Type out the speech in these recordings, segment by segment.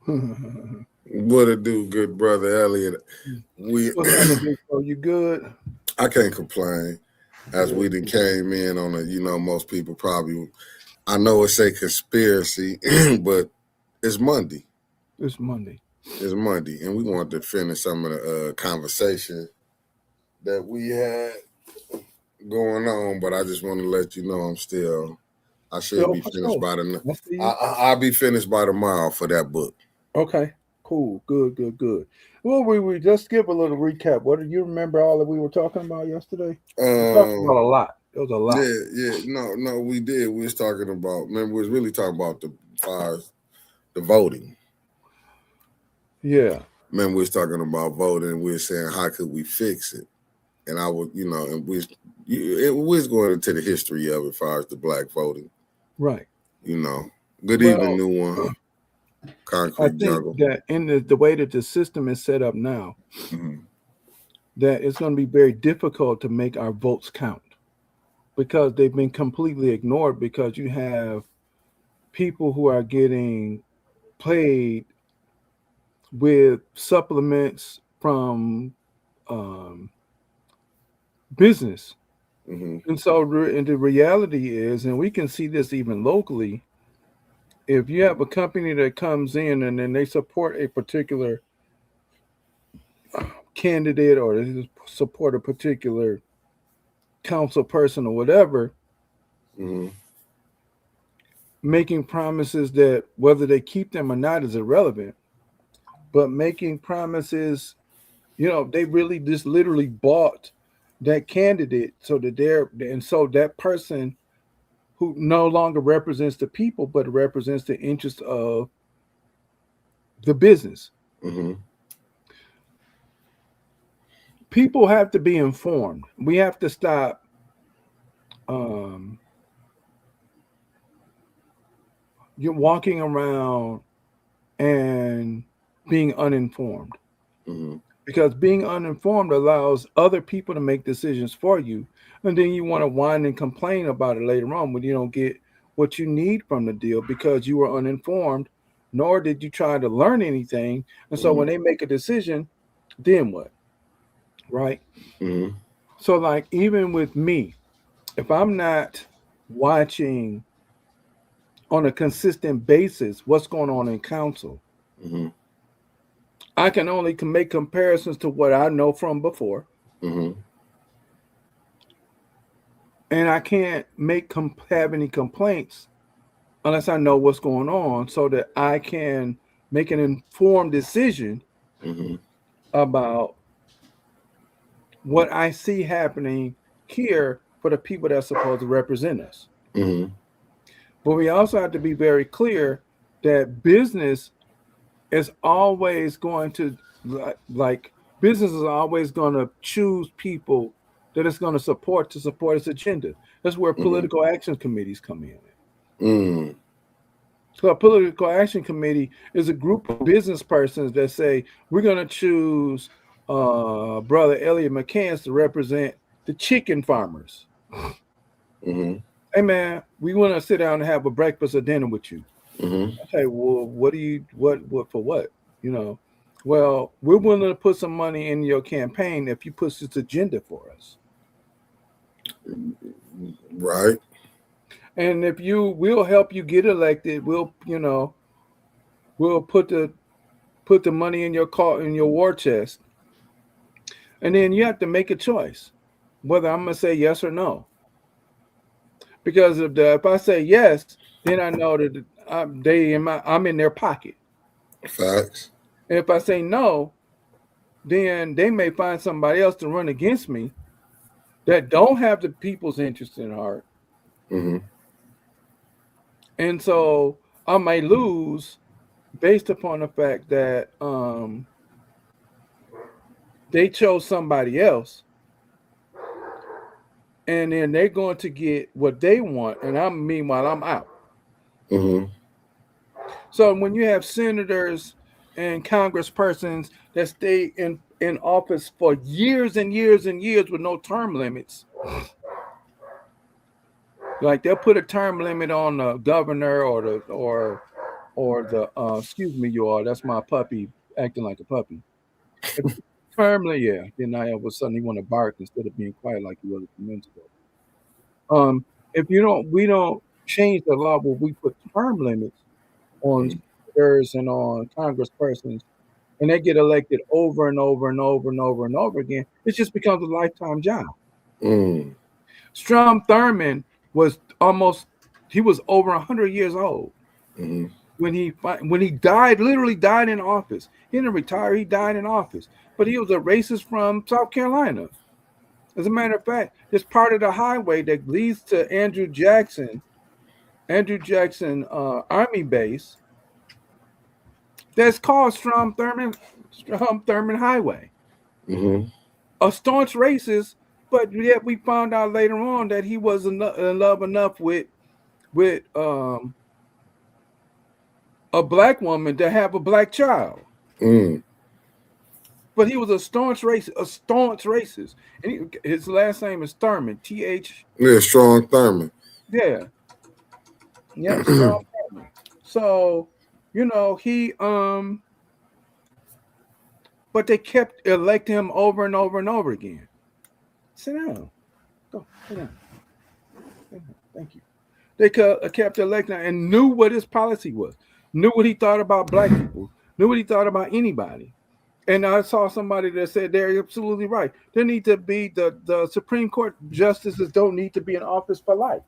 What it do, good brother Elliot? We What's happening, big bro? You good? I can't complain. As we Good. done came in on a, most people probably I know it's a conspiracy, but it's Monday. It's Monday. It's Monday, and we wanted to finish some of the conversation that we had going on. But I just want to let you know I should Yo, be for finished sure. by the. I see you. I'll be finished by tomorrow for that book. Okay. Cool. Good. Good. Good. Well, we just give a little recap. What do you remember all that we were talking about yesterday? We talked about Um, a lot. It was a lot. yeah, no, we did. We was talking about. Remember, we was really talking about the voting. Yeah. Remember, we was talking about voting. We were saying how could we fix it, and I would, and we was going into the history of it as far as the black voting. Right. You know, good evening, Well, new one, I concrete think jungle. that in the way that the system is set up now, Mm-hmm. that it's going to be very difficult to make our votes count because they've been completely ignored because you have people who are getting paid with supplements from um, business. Mm-hmm. And so and the reality is, and we can see this even locally, if you have a company that comes in and then they support a particular candidate or they support a particular council person or whatever, Mm-hmm. making promises that whether they keep them or not is irrelevant, but making promises, they really just literally bought that candidate so that that person who no longer represents the people but represents the interest of the business. Mm-hmm. People have to be informed. We have to stop um you walking around and being uninformed, Mm-hmm. because being uninformed allows other people to make decisions for you, and then you want to whine and complain about it later on when you don't get what you need from the deal because you were uninformed, nor did you try to learn anything. And so Mm-hmm. when they make a decision, then what? Right? Mm-hmm. So like even with me, if I'm not watching on a consistent basis what's going on in council, Mm-hmm. I can only make comparisons to what I know from before, Mm-hmm. and I can't have any complaints unless I know what's going on, so that I can make an informed decision Mm-hmm. about what I see happening here for the people that's supposed to represent us. Mm-hmm. But we also have to be very clear that business is always going to like business is always going to choose people that it's going to support its agenda. That's where Mm-hmm. political action committees come in. Mm-hmm. So a political action committee is a group of business persons that say we're going to choose brother Elliot McCants to represent the chicken farmers. Mm-hmm. Hey man, we want to sit down and have a breakfast or dinner with you. Mm-hmm. Okay, well, what do you what for what? You know, well, we're willing to put some money in your campaign if you push this agenda for us. Right. And if we'll help you get elected, we'll put the money in your war chest, and then you have to make a choice whether I'm gonna say yes or no. Because if I say yes, then I know that I'm in their pocket. Facts. And if I say no, then they may find somebody else to run against me that don't have the people's interest in heart. Mm-hmm. And so I may lose based upon the fact that they chose somebody else, and then they're going to get what they want, and meanwhile I'm out. Mm-hmm. So when you have senators and congresspersons that stay in office for years and years and years with no term limits, like they'll put a term limit on the governor or or the excuse me, you all, that's my puppy acting like a puppy. If term limit, yeah. Then I all of a sudden he want to bark instead of being quiet like he was a few minutes ago. If we don't change the law where we put term limits on Mm, senators and on congresspersons, and they get elected over and over and over and over and over again, it just becomes a lifetime job. mm, Strom Thurmond was almost he was over 100 years old mm, when he died, literally died in office. He didn't retire; he died in office. But he was a racist from South Carolina. As a matter of fact, this part of the highway that leads to Andrew Jackson Army Base, that's called Strom Thurmond Highway. mm, A staunch racist, but yet we found out later on that he was in love enough with a black woman to have a black child. mm. But he was a staunch racist. And his last name is Thurman, Th. Yeah, Strong Thurman. Yeah, yeah, Strom Thurmond. So, he but they kept electing him over and over and over again. Sit down. Go, sit down. Thank you. They kept electing and knew what his policy was, knew what he thought about black people, knew what he thought about anybody. And I saw somebody that said they're absolutely right. There need to be the Supreme Court justices don't need to be in office for life.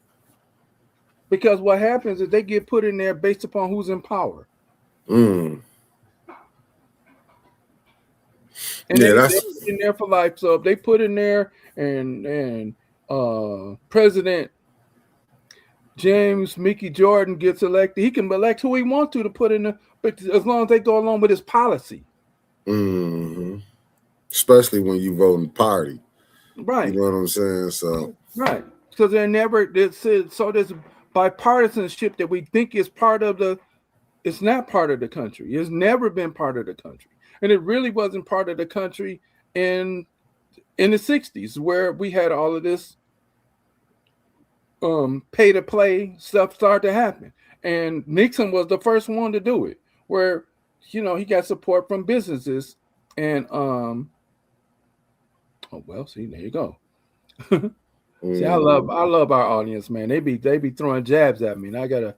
Because what happens is they get put in there based upon who's in power. Mm. And Yeah, they that's put in there for life. So if they put in there and President James Mickey Jordan gets elected, he can elect who he wants to put in there, but as long as they go along with his policy. mm-hmm. Especially when you vote in party. Right. You know what I'm saying? So right. Because they're never so there's bipartisanship that we think is part of it's not part of the country. It's never been part of the country. And it really wasn't part of the country in the 60s where we had all of this pay to play stuff start to happen. And Nixon was the first one to do it, where he got support from businesses and oh well, see, there you go. See, I love our audience, man. They be throwing jabs at me, and I gotta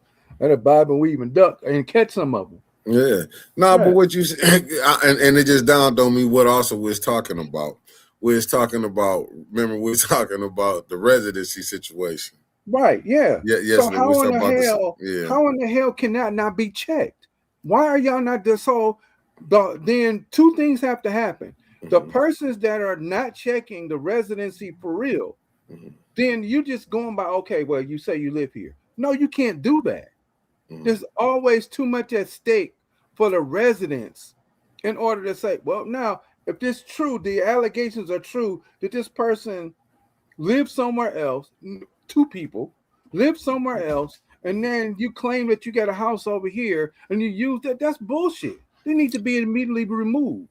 bob and weave and duck and catch some of them. yeah, no, but what you said, and it just dawned on me what also we was talking about. Remember, we was talking about the residency situation. Right, yeah. Yes, So how in the hell can that not be checked? Why are y'all not this whole then two things have to happen. Mm-hmm. The persons that are not checking the residency for real, mm-hmm. then you just going by, okay, well, you say you live here. No, you can't do that. Mm-hmm. There's always too much at stake for the residents in order to say, well, now, if this true, the allegations are true that this person lives somewhere else, two people live somewhere else, and then you claim that you got a house over here and you use that's bullshit. They need to be immediately removed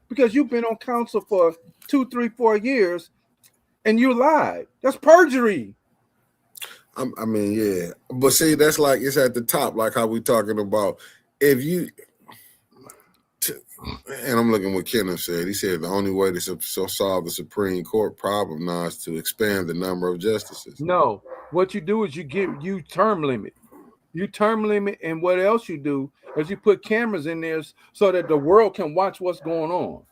because you've been on council for 2, 3, 4 years and you lied. That's perjury. I mean, yeah. But see, that's like it's at the top, like how we talking about if you and I'm looking what Kenneth said. He said the only way to solve the Supreme Court problem now is to expand the number of justices. No, what you do is you term limit. You term limit, and what else you do is you put cameras in there so that the world can watch what's going on.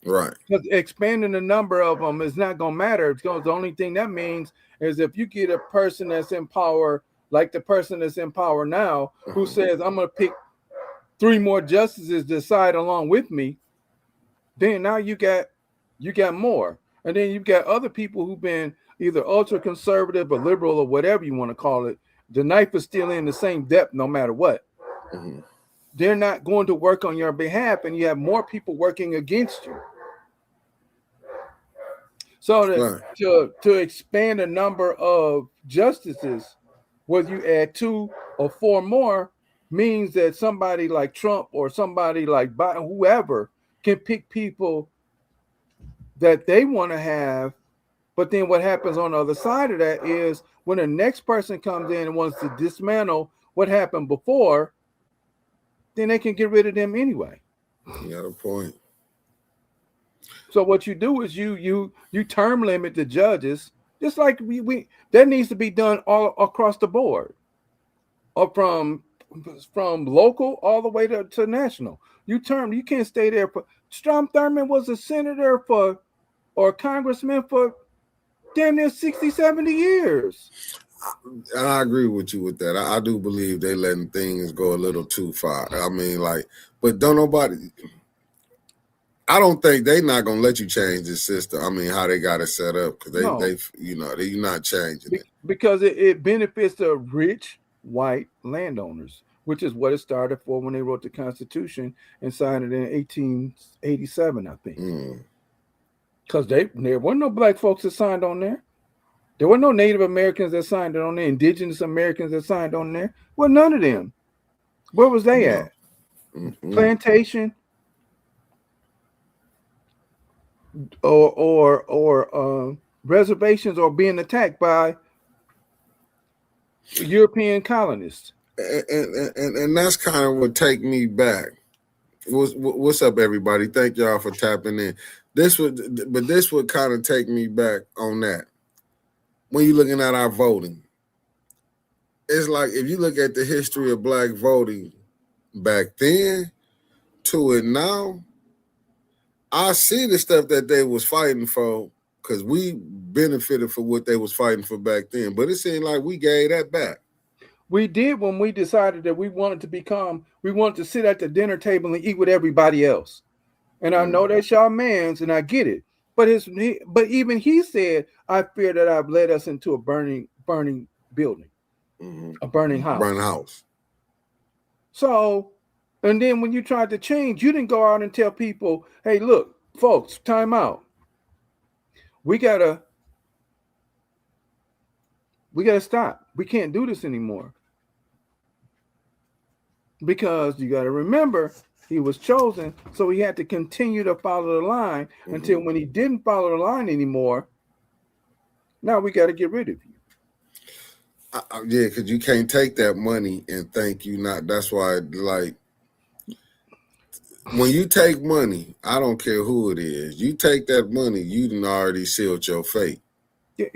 Right. Because expanding the number of them is not going to matter. The only thing that means is if you get a person that's in power, like the person that's in power now, who says, I'm going to pick 3 more justices to decide along with me, then now you got more. And then you've got other people who've been either ultra conservative or liberal or whatever you want to call it. The knife is still in the same depth no matter what. Mm-hmm. They're not going to work on your behalf, and you have more people working against you. So to expand the number of justices, whether you add 2 or 4 more, means that somebody like Trump or somebody like Biden, whoever, can pick people that they want to have. But then what happens on the other side of that is when the next person comes in and wants to dismantle what happened before, then they can get rid of them anyway. You got a point. So what you do is you term limit the judges, just like we that needs to be done all across the board, or from local all the way to national. You can't stay there for. Strom Thurmond was a senator for or a congressman for damn near 60, 70 years. And I agree with you with that. I do believe they letting things go a little too far. I mean, like, but don't nobody. I don't think they not gonna let you change the system. I mean, how they got it set up because No, they're not changing it. because it benefits the rich white landowners, which is what it started for when they wrote the Constitution and signed it in 1887, I think. Because there weren't no black folks that signed on there. There were no Native Americans that signed it on there, Indigenous Americans that signed on there. Well, none of them. Where was they at? Plantation or reservations or being attacked by European colonists. And that's kind of what take me back. What's up, everybody? Thank y'all for tapping in. This would kind of take me back on that. When you're looking at our voting, it's like if you look at the history of black voting back then to it now, I see the stuff that they was fighting for because we benefited for what they was fighting for back then. But it seemed like we gave that back. We did when we decided that we wanted to sit at the dinner table and eat with everybody else. And I know that's y'all man's, and I get it. But even he said, I fear that I've led us into a burning building, a burning house. Burning house. So, and then when you tried to change, you didn't go out and tell people, hey, look, folks, time out. We gotta stop. We can't do this anymore. Because you got to remember, he was chosen, so he had to continue to follow the line until when he didn't follow the line anymore, now we got to get rid of you. Yeah, because you can't take that money and think you not. That's why, like, when you take money, I don't care who it is, you take that money, you done already sealed your fate. Yeah,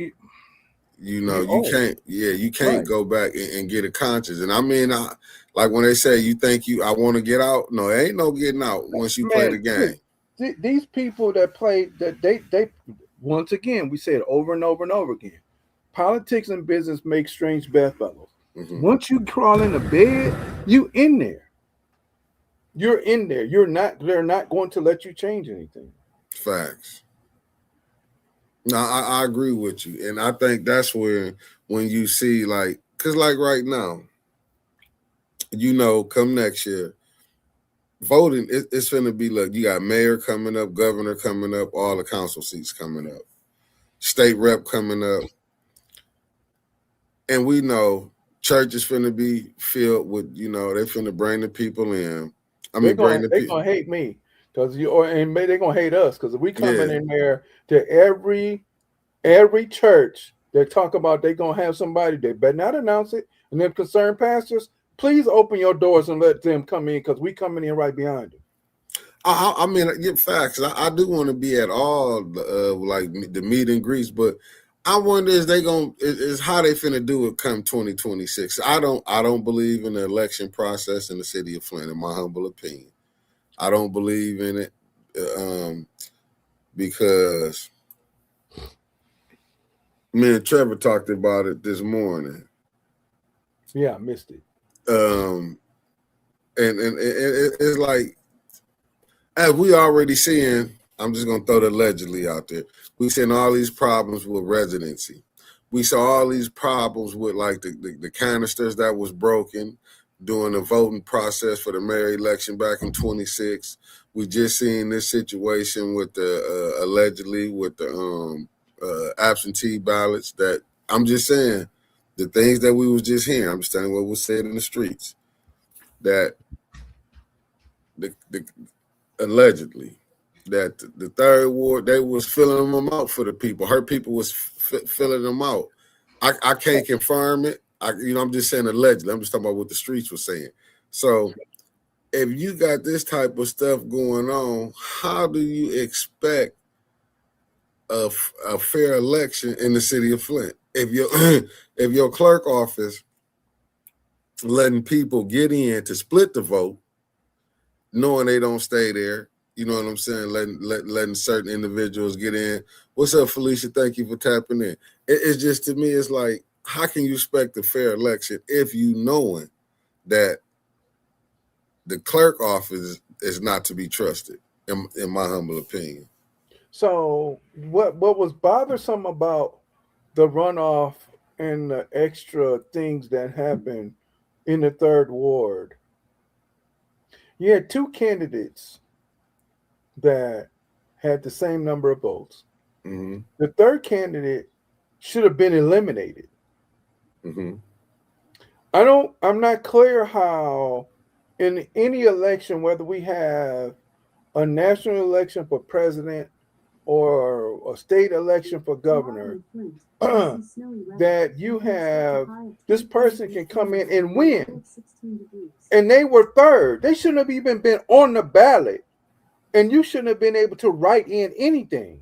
you can't go back and get a conscience. And I mean, like when they say I want to get out, no, there ain't no getting out once you play the game. These people that play, that they once again, we say it over and over and over again. Politics and business make strange bedfellows. Once you crawl into bed, you in there. You're in there. They're not going to let you change anything. Facts. No, I agree with you. And I think that's where when you see because like right now, come next year, voting, it's going to be, look, you got mayor coming up, governor coming up, all the council seats coming up, state rep coming up. And we know church is going to be filled with, they're going to bring the people in. They're going to hate me because they're going to hate us because we coming in there to every church they talk about they're going to have somebody. They better not announce it. And then concerned pastors, please open your doors and let them come in because we coming in right behind them. I mean, get facts. I do want to be at all like the meet and greets, but I wonder is how they finna do it come 2026. I don't believe in the election process in the city of Flint, in my humble opinion. I don't believe in it because me and Trevor talked about it this morning. Yeah, I missed it. And it's like, as we already seeing, I'm just gonna throw the allegedly out there. We seeing all these problems with residency. We saw all these problems with like the canisters that was broken during the voting process for the mayor election back in 26. We just seen this situation with the allegedly with the absentee ballots. That I'm just saying the things that we was just hearing. I'm just telling what was said in the streets. That the allegedly that the third ward, they was filling them out for the people. Her people was filling them out. I can't confirm it. I'm just saying allegedly. I'm just talking about what the streets were saying. So if you got this type of stuff going on, how do you expect a fair election in the city of Flint? If your if your clerk office letting people get in to split the vote, knowing they don't stay there, you know what I'm saying? Letting certain individuals get in. What's up, Felicia? Thank you for tapping in. It's just, to me, it's like, how can you expect a fair election if you knowing that the clerk office is not to be trusted, in my humble opinion? So what was bothersome about the runoff and the extra things that happened in the third ward? You had two candidates that had the same number of votes. Mm-hmm. The third candidate should have been eliminated. Mm-hmm. I'm not clear how in any election, whether we have a national election for president or a state election for governor, that you have this person can come in and win. And they were third. They shouldn't have even been on the ballot. And you shouldn't have been able to write in anything.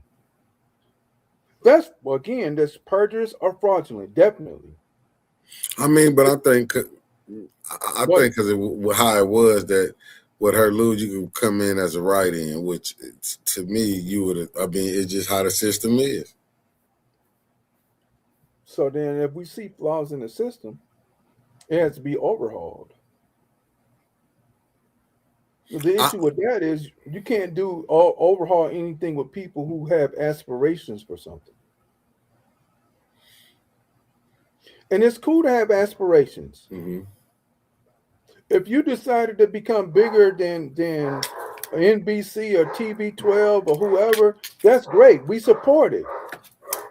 That's, again, that's perjurous or fraudulent, definitely. I mean, but I think because how it was that with her lose, you could come in as a write-in, which to me, you would. I mean, it's just how the system is. So then, if we see flaws in the system, it has to be overhauled. The issue with that is you can't do overhaul anything with people who have aspirations for something. And it's cool to have aspirations. Mm-hmm. If you decided to become bigger than NBC or TV12 or whoever, that's great. We support it.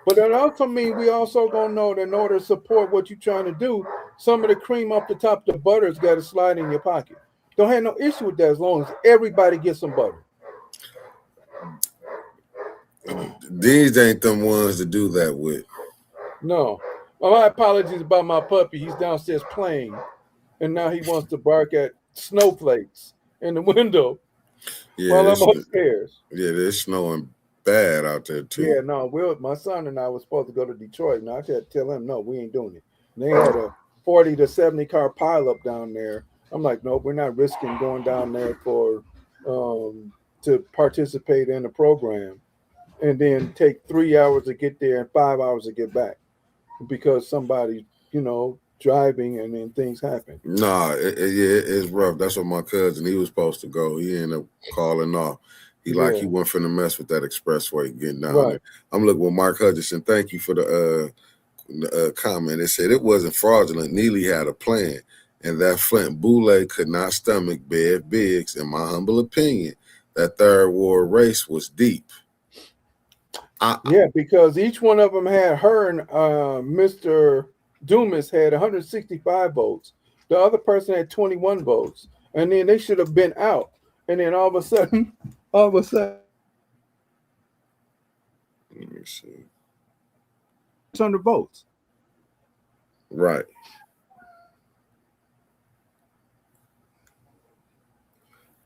But that also means we also gonna know that in order to support what you're trying to do, some of the cream off the top of the butter's got to slide in your pocket. Don't have no issue with that as long as everybody gets some butter. These ain't them ones to do that with. No. Well, my apologies about my puppy. He's downstairs playing, and now he wants to bark at snowflakes in the window while I'm upstairs. Yeah, it's snowing bad out there too. Yeah, no, my son and I were supposed to go to Detroit. Now I had to tell him, no, we ain't doing it. And they had a 40 to 70 car pileup down there. I'm like, nope, we're not risking going down there for to participate in the program and then take 3 hours to get there and 5 hours to get back because somebody, driving and then things happen. Nah, it's rough. That's what my cousin, he was supposed to go. He ended up calling off. He went finna mess with that expressway getting down there. I'm looking with Mark Hutchinson. Thank you for the comment. It said it wasn't fraudulent. Neely had a plan, and that Flint Boule could not stomach Bev Biggs. In my humble opinion, that third ward race was deep. Because each one of them had her and Mr. Dumas had 165 votes. The other person had 21 votes, and then they should have been out. And then all of a sudden. Let me see. 600 votes. Right.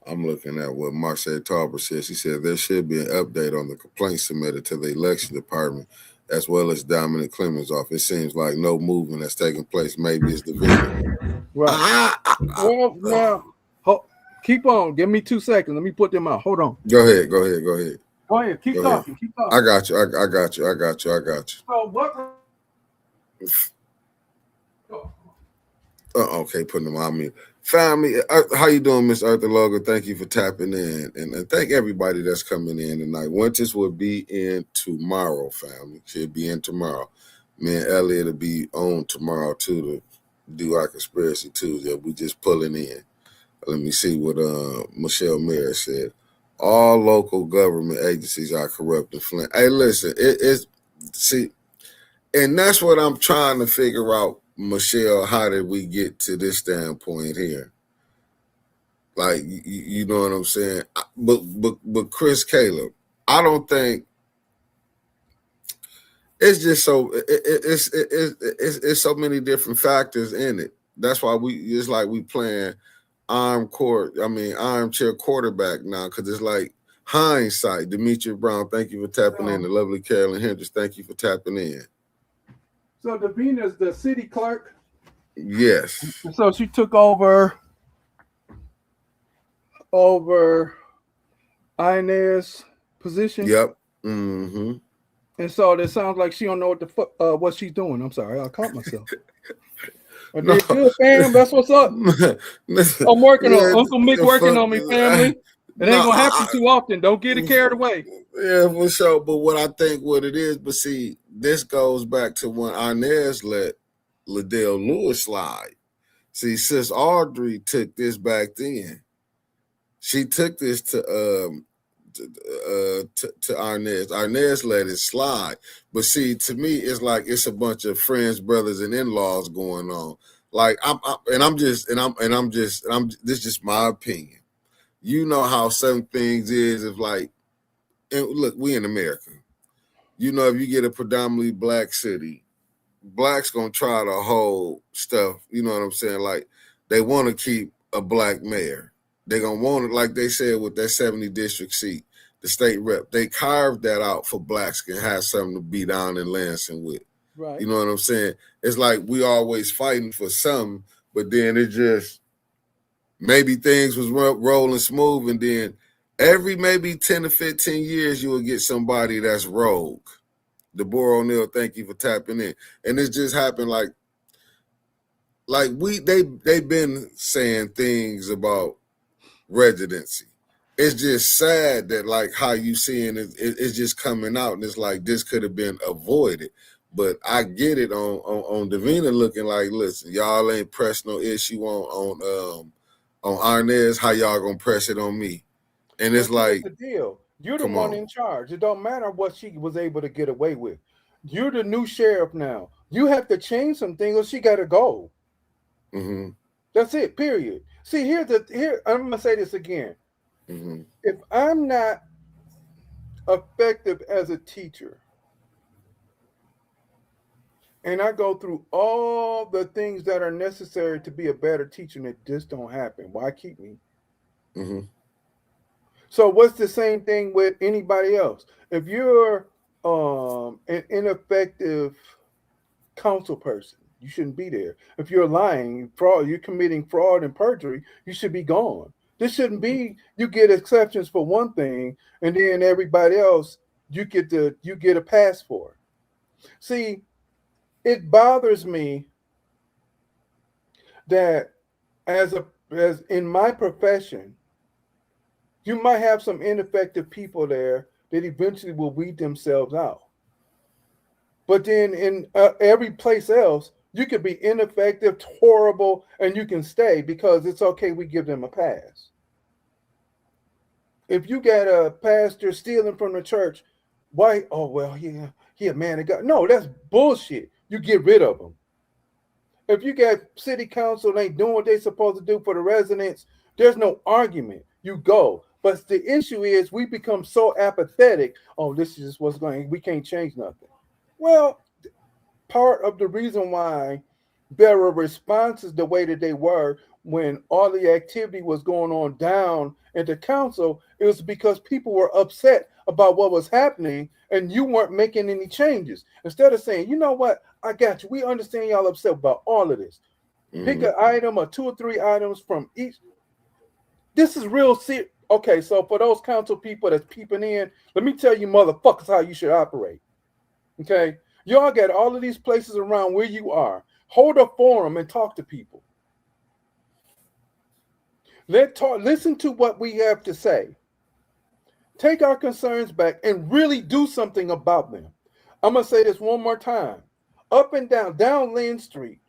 I'm looking at what Marcel Tauber says. She said there should be an update on the complaint submitted to the election department as well as Dominic Clemens' office. It seems like no movement has taken place. Maybe it's division. Right. Now, keep on. Give me 2 seconds. Let me put them out. Hold on. Go ahead. Go ahead. Keep talking. Keep talking. I got you. I got you. So what? Okay, putting them on me. Family, how you doing, Miss Arthur Logan? Thank you for tapping in. And thank everybody that's coming in tonight. Winters will be in tomorrow, family. She'll be in tomorrow. Me and Elliot will be on tomorrow, too, to do our Conspiracy Tuesday. We just pulling in. Let me see what Michelle Mayer said. All local government agencies are corrupt in Flint. Hey, listen, and that's what I'm trying to figure out, Michelle. How did we get to this standpoint here? Like, you know what I'm saying? But Chris Caleb, I don't think it's just so it's so many different factors in it. That's why it's like we playing armchair quarterback now because it's like hindsight. Demetri Brown, thank you for tapping in. The lovely Carolyn Hendricks, thank you for tapping in. So Davina's the city clerk. Yes. So she took over Inez's position. Yep. Mm-hmm. And so it sounds like she don't know what the fuck what she's doing. I'm sorry, I caught myself. I No. did good, fam. That's what's up. I'm working on Uncle Mick working on me, family. It ain't gonna happen too often. Don't get it carried away. Yeah, for sure. But what I think what it is, but see, this goes back to when Inez let Liddell Lewis slide. See, Sis Audrey took this back then. She took this to Inez. Inez let it slide. But see, to me, it's like it's a bunch of friends, brothers, and in-laws going on. Like this is just my opinion. You know how some things is if like, and look, we in America. You know, if you get a predominantly black city, blacks gonna try to hold stuff. You know what I'm saying? Like they want to keep a black mayor. They gonna want it, like they said with that 70 district seat, the state rep. They carved that out for blacks can have something to be down in Lansing with. Right. You know what I'm saying? It's like we always fighting for something, but then it just maybe things was rolling smooth, and then every maybe 10 to 15 years you will get somebody that's rogue. Deborah O'Neill, thank you for tapping in. And it just happened like they've been saying things about residency. It's just sad that like how you seeing it's just coming out, and it's like this could have been avoided. But I get it on Davina looking like, listen, y'all ain't pressed no issue on Inez. How y'all gonna press it on me? And it's like the deal. You're the one in charge. It don't matter what she was able to get away with. You're the new sheriff now. You have to change some things, or she got to go. Mm-hmm. That's it. Period. See, here I'm gonna say this again. Mm-hmm. If I'm not effective as a teacher, and I go through all the things that are necessary to be a better teacher, and it just don't happen, why keep me? Mm-hmm. So what's the same thing with anybody else? If you're an ineffective council person, you shouldn't be there. If you're lying, fraud, you're committing fraud and perjury, you should be gone. This shouldn't be you get exceptions for one thing, and then everybody else you get a pass for. See, it bothers me that as in my profession, you might have some ineffective people there that eventually will weed themselves out. But then in every place else, you could be ineffective, horrible, and you can stay because it's okay. We give them a pass. If you got a pastor stealing from the church, why? Oh, well, he a man of God. No, that's bullshit. You get rid of them. If you got city council ain't doing what they supposed to do for the residents, there's no argument. You go. But the issue is we become so apathetic. Oh, this is just what's going. We can't change nothing. Well, part of the reason why there were responses the way that they were when all the activity was going on down at the council, it was because people were upset about what was happening and you weren't making any changes. Instead of saying, you know what, I got you. We understand y'all upset about all of this. Mm-hmm. Pick an item or 2 or 3 items from each. This is real serious. Okay, so for those council people that's peeping in, let me tell you motherfuckers how you should operate. Okay? Y'all got all of these places around where you are. Hold a forum and talk to people. Listen to what we have to say. Take our concerns back and really do something about them. I'm gonna say this one more time. Up and down Lynn Street,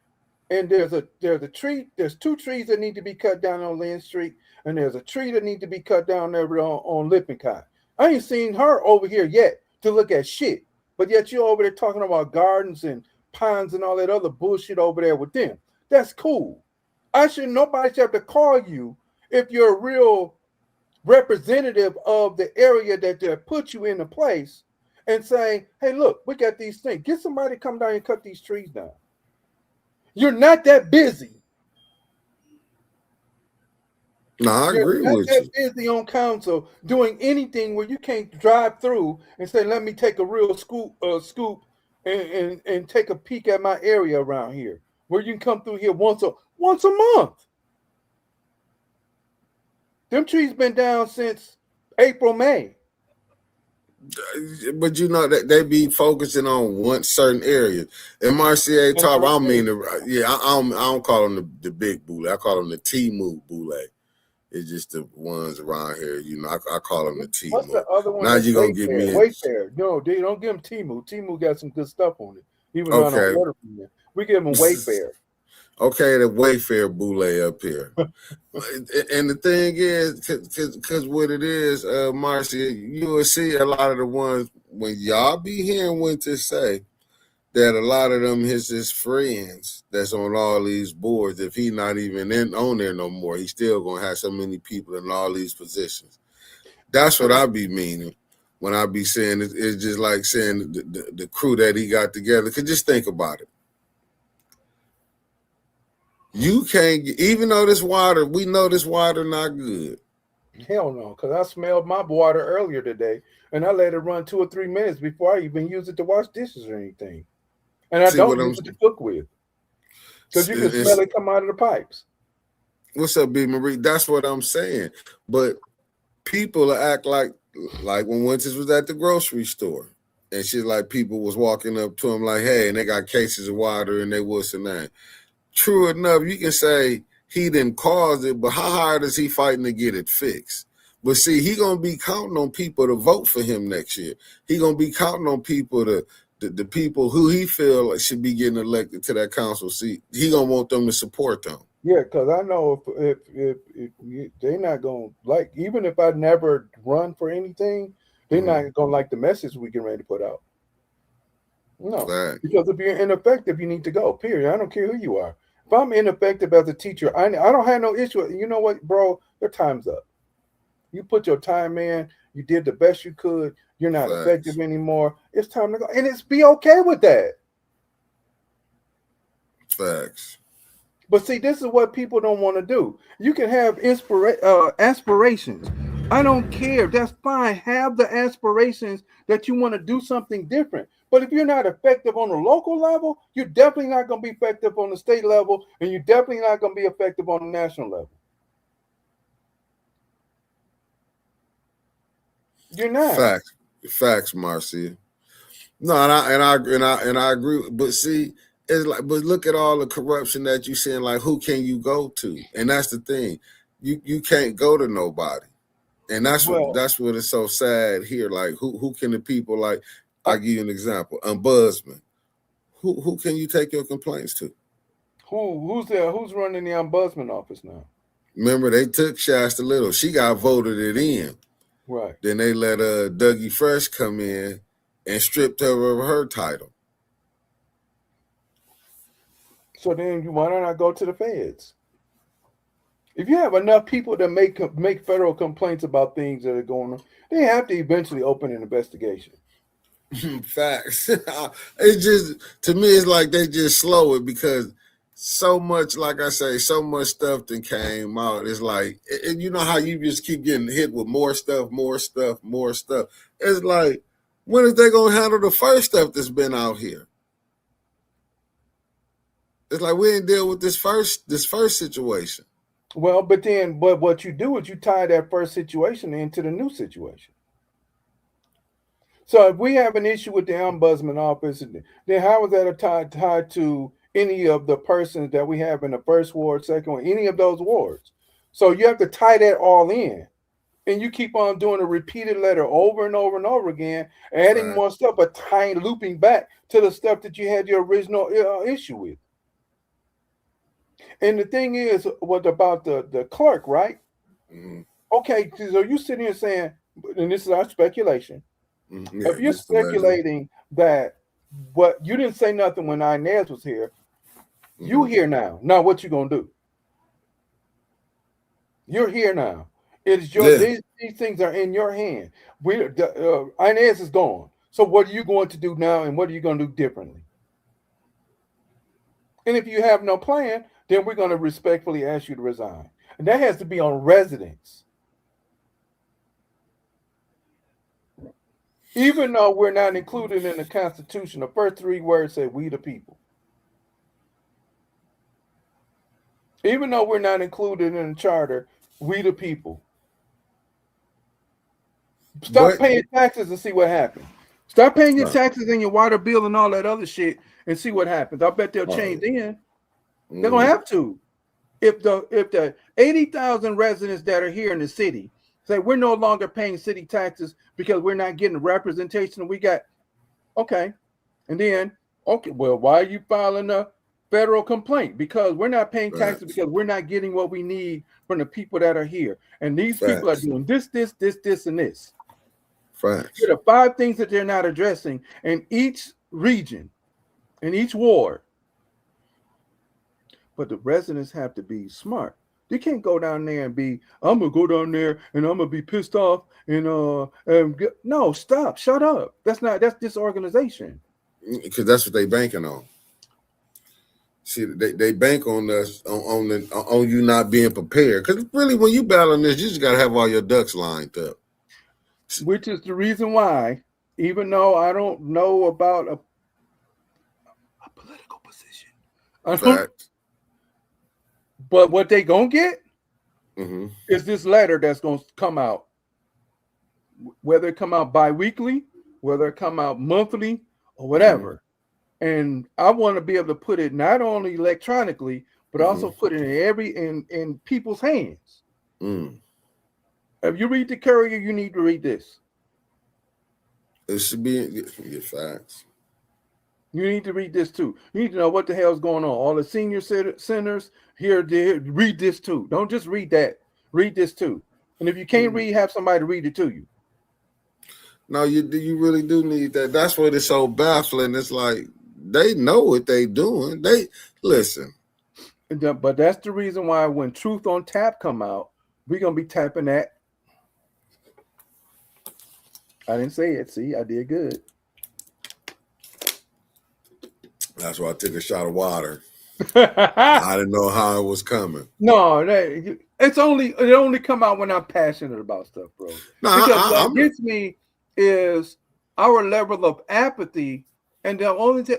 and there's a tree. There's 2 trees that need to be cut down on Lynn Street, and there's a tree that needs to be cut down there on Lippincott. I ain't seen her over here yet to look at shit. But yet you're over there talking about gardens and ponds and all that other bullshit over there with them. That's cool. Nobody should have to call you if you're a real representative of the area that they put you into place and say, hey, look, we got these things. Get somebody to come down and cut these trees down. You're not that busy. No, I You're agree not with that you. busy on council doing anything where you can't drive through and say, "Let me take a real scoop and take a peek at my area around here." Where you can come through here once a month. Them trees been down since April, May. But you know that they be focusing on one certain area. And Marcia That's talk, what I I'm mean, saying. I don't call them the big boule. I call them the Timu boule. It's just the ones around here. I call them the What's the Timu. other one Now that's you're gonna get Wayfair? me in. Wayfair. No, they don't give them Timu. Timu got some good stuff on it. Even though I don't Okay, order from them, we give them Wayfair. okay, the Wayfair boule up here. And the thing is, because what it is, Marcia, you will see a lot of the ones when y'all be hearing what to say that a lot of them his friends that's on all these boards. If he not even on there no more, he's still gonna have so many people in all these positions. That's what I be meaning when I be saying it's just like saying the crew that he got together. Cause just think about it. You can't even though this water, we know this water not good. Hell no, because I smelled my water earlier today, and I let it run 2 or 3 minutes before I even use it to wash dishes or anything. And I See what don't I'm use it to cook with, because you can smell it come out of the pipes. what's up, B Marie? That's what I'm saying. But people act like when Winters was at the grocery store. And shit like people was walking up to him like, hey, and they got cases of water and they what's and that. True enough, you can say he didn't cause it, but how hard is he fighting to get it fixed? But see, he gonna be counting on people to vote for him next year. He gonna be counting on people the people who he feel like should be getting elected to that council seat. He gonna want them to support them. Yeah, because I know they're not gonna like, even if I never run for anything, they're Mm-hmm. not gonna like the message we get ready to put out. No, Fact. because if you're ineffective, you need to go. Period. I don't care who you are. If I'm ineffective as a teacher, I don't have no issue. You know what, bro? Your time's up. You put your time in. You did the best you could. You're not Facts. effective anymore. It's time to go, and it's be okay with that. Facts. But see, this is what people don't want to do. You can have aspirations. I don't care. That's fine. Have the aspirations that you want to do something different. But if you're not effective on the local level, you're definitely not going to be effective on the state level, and you're definitely not going to be effective on the national level. You're not. Facts. Facts, Marcia. No, and I agree. But see, it's like, but look at all the corruption that you seeing. Like, who can you go to? And that's the thing. You can't go to nobody. And Well, that's what is so sad here. Like, who can the people like? I, I give you an example. Ombudsman. Who can you take your complaints to? who's there? Who's running the ombudsman office now? Remember, they took Shasta Little. She got voted it in. Right. Then they let Dougie Fresh come in and stripped her of her title. So then, why don't I go to the feds? If you have enough people that make federal complaints about things that are going on, they have to eventually open an investigation. Facts. It's just to me, it's like they just slow it because so much, like I say, so much stuff that came out. It's like, and you know how you just keep getting hit with more stuff, more stuff, more stuff. It's like, when is they gonna handle the first stuff that's been out here? It's like we didn't deal with this first situation. Well, but what you do is you tie that first situation into the new situation. So if we have an issue with the ombudsman office, then how is that tied to any of the persons that we have in the first ward, second ward, any of those wards? So you have to tie that all in. And you keep on doing a repeated letter over and over and over again, adding Fact. more stuff, but tying, looping back to the stuff that you had your original issue with. And the thing is, what about the clerk, right? Mm-hmm. Okay, so you sitting here saying, and this is our speculation. Mm-hmm. Yeah, If you're just allegedly. speculating that what you didn't say nothing when Inez was here, you Mm-hmm. here now. Now what you gonna do? You're here now. It's your Yeah. these things are in your hand. Inez is gone. So what are you going to do now, and what are you going to do differently? And if you have no plan, then we're going to respectfully ask you to resign. And that has to be on residents. Even though we're not included in the Constitution, the first 3 words say "we the people." Even though we're not included in the charter, we the people. Stop But paying taxes and see what happens. Stop paying your right. taxes and your water bill and all that other shit and see what happens. I bet they'll change then. They're gonna have to. If the 80,000 residents that are here in the city say we're no longer paying city taxes because we're not getting the representation we got, okay. And then, okay, well, why are you filing a federal complaint? Because we're not paying taxes because we're not getting what we need from the people that are here. And these people are doing this, and this. Facts. Here are 5 things that they're not addressing in each region, in each ward. But the residents have to be smart. You can't go down there and be, I'm gonna go down there and I'm gonna be pissed off and no, stop, shut up. That's disorganization. Because that's what they banking on. See, they bank on us on you not being prepared. Because really, when you battling this, you just gotta have all your ducks lined up. Which is the reason why, even though I don't know about a political position, but what they gonna get is this letter that's gonna come out. Whether it come out bi-weekly, whether it come out monthly, or whatever. And I want to be able to put it not only electronically, but also put it in people's hands. If you read the Courier, you need to read this. It should be facts. You need to read this too. You need to know what the hell's going on. All the senior centers here, read this too. Don't just read that. Read this too. And if you can't read, have somebody read it to you. No, you really do need that. That's what it's so baffling. It's like they know what they doing. They listen. But that's the reason why when Truth on Tap come out, we're gonna be tapping that. I didn't say it. See, I did good. That's why I took a shot of water. I didn't know how it was coming. No, it only come out when I'm passionate about stuff, bro. No, because what gets me is our level of apathy, and the only thing,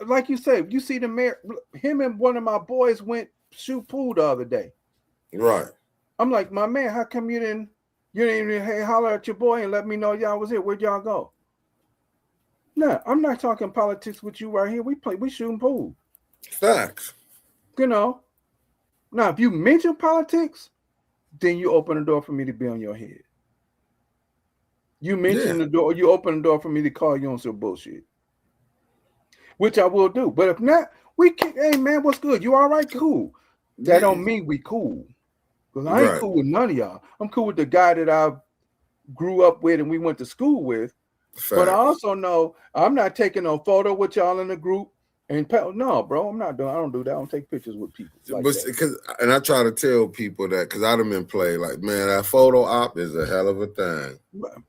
like you say, you see the mayor, him and one of my boys went shoot pool the other day. Right. I'm like, my man, how come you didn't even holler at your boy and let me know y'all was here? Where'd y'all go? No, I'm not talking politics with you right here. We shooting pool. Facts. You know. Now, if you mention politics, then you open the door for me to be on your head. You mention the door, you open the door for me to call you on some bullshit. Which I will do. But if not, hey man, what's good? You all right? Cool. That don't mean we cool. Because I ain't cool with none of y'all. I'm cool with the guy that I grew up with and we went to school with. Facts. But I also know I'm not taking no photo with y'all in the group. And no, bro, I'm not doing. I don't do that. I don't take pictures with people. And I try to tell people that because I done been played like, man, that photo op is a hell of a thing.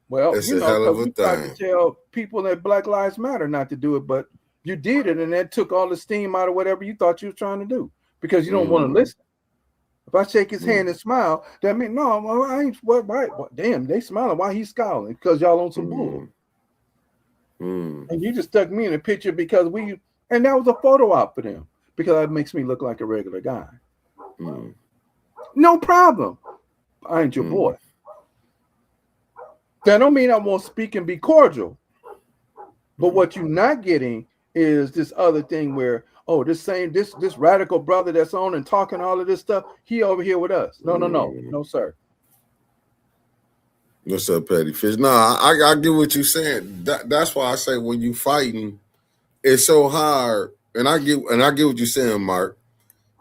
Well, it's a hell of a thing. Try to tell people that Black Lives Matter not to do it, but you did it, and that took all the steam out of whatever you thought you were trying to do because you don't want to listen. If I shake his hand and smile, that means no, I ain't. What? Damn, they smiling. Why he scowling? Because y'all on some bull. And you just stuck me in a picture because and that was a photo op for them because that makes me look like a regular guy. No problem. I ain't your boy. That don't mean I won't speak and be cordial. But what you're not getting is this other thing where, this radical brother that's on and talking all of this stuff, he over here with us. No, sir. What's up, Petty Fish? No, I get what you're saying. That's why I say when you fighting, it's so hard. And I get what you're saying, Mark.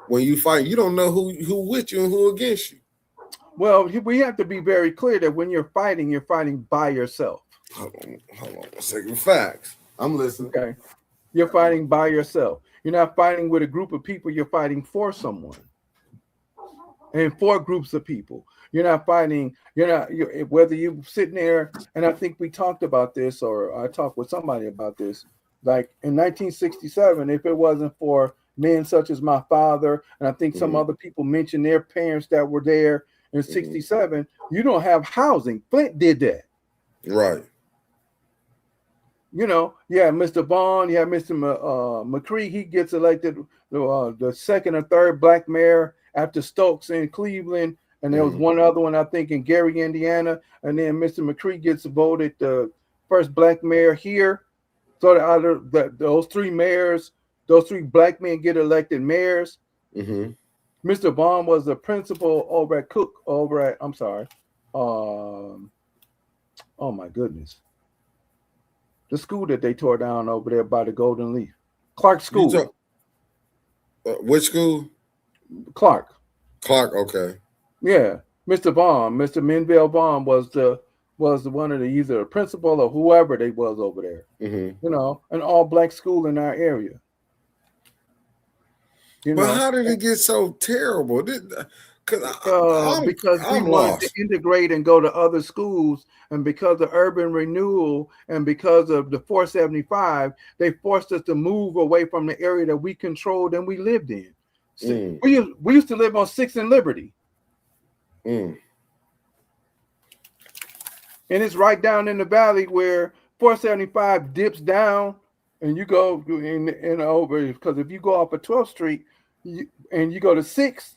When you fight, you don't know who with you and who against you. Well, we have to be very clear that when you're fighting by yourself. Hold on a second. Facts. I'm listening. Okay. You're fighting by yourself. You're not fighting with a group of people. You're fighting for someone. And for groups of people. You're not fighting, whether you're sitting there, and I think we talked about this, or I talked with somebody about this, like in 1967, if it wasn't for men such as my father, and I think some Mm-hmm. other people mentioned their parents that were there in '67. You don't have housing. Flint did that. Right. Yeah, Mr. Bond, yeah, Mr. McCree, he gets elected the second or third black mayor after Stokes in Cleveland, and there was Mm-hmm. one other one I think in Gary, Indiana, and then Mr. McCree gets voted the first black mayor here. So out of those three mayors, those three black men get elected mayors. Mm-hmm. Mr. Bond was the principal over at Cook over at I'm sorry, um, oh my goodness, the school that they tore down over there by the Golden Leaf. Clark You School. talk which school? Clark. Clark. Okay. Yeah. Mr. Baum, Mr. Menville Baum was the one of the either a principal or whoever they was over there. Mm-hmm. An all black school in our area. But how did it get so terrible? Because Because we I'm wanted to lost. integrate and go to other schools, and because of urban renewal and because of the 475, they forced us to move away from the area that we controlled and we lived in. Mm, We used to live on 6th and Liberty, mm, and it's right down in the valley where 475 dips down, and you go in over because if you go off of 12th Street and you go to 6th.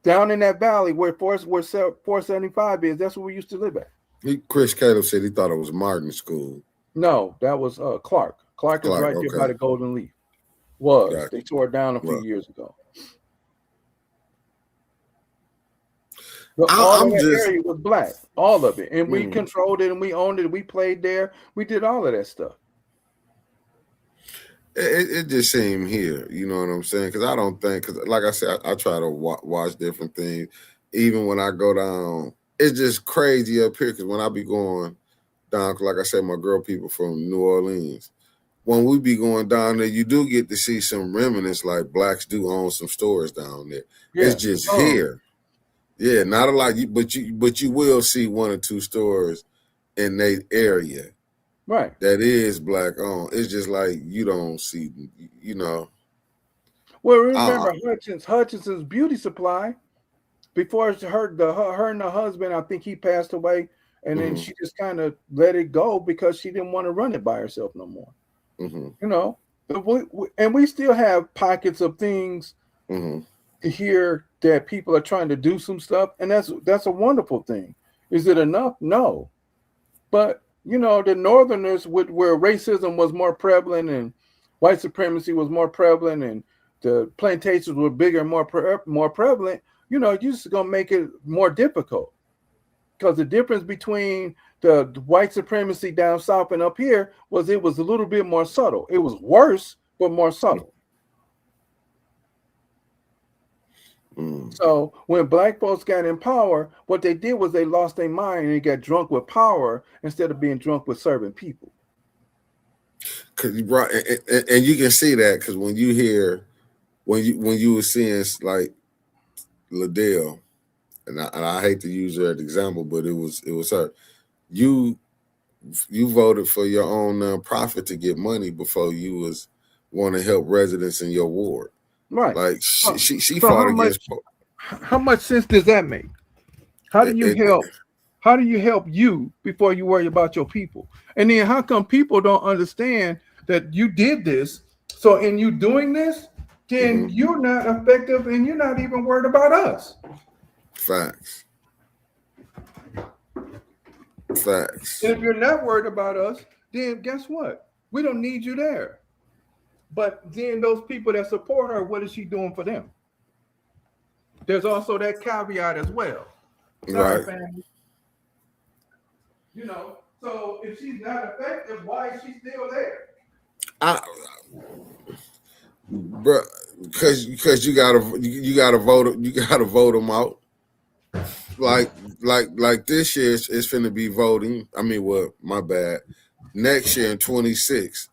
Down in that valley where 475 is, that's where we used to live at. Chris Caleb said he thought it was Martin School. No, that was Clark. Clark is right there by the Golden Leaf. Gotcha. They tore it down a few years ago. But all of that area was black, all of it, and we controlled it and we owned it. We played there. We did all of that stuff. It just seemed here, you know what I'm saying? Because I don't think, because like I said, I try to watch different things. Even when I go down, it's just crazy up here. Because when I be going down, like I said, my girl people from New Orleans, when we be going down there, you do get to see some remnants. Like blacks do own some stores down there. Yeah. It's just here, yeah, not a lot. But you will see one or two stores in that area. Right. That is black owned. It's just like you don't see, Well, remember Hutchinson's Beauty Supply before her and her husband, I think he passed away, and then she just kind of let it go because she didn't want to run it by herself no more. And we still have pockets of things here that people are trying to do some stuff, and that's a wonderful thing. Is it enough? No, but the Northerners, where racism was more prevalent and white supremacy was more prevalent, and the plantations were bigger and more prevalent. You're just gonna make it more difficult because the difference between the white supremacy down south and up here was it was a little bit more subtle. It was worse, but more subtle. So when black folks got in power, what they did was they lost their mind and they got drunk with power instead of being drunk with serving people. Cause you brought, and you can see that because when you hear, when you were seeing like Liddell, and I hate to use her as an example, but it was her. You voted for your own nonprofit to get money before you was want to help residents in your ward. Right. Like she fought against. How much sense does that make? How do you help? How do you help you before you worry about your people? And then how come people don't understand that you did this? So in you doing this, then you're not effective and you're not even worried about us. Facts. If you're not worried about us, then guess what? We don't need you there. But then those people that support her, what is she doing for them? There's also that caveat as well. Sorry, family. So if she's not effective, why is she still there? Bro, because you gotta vote them out. Like this year it's finna be voting. I mean, well, my bad. Next year in 26,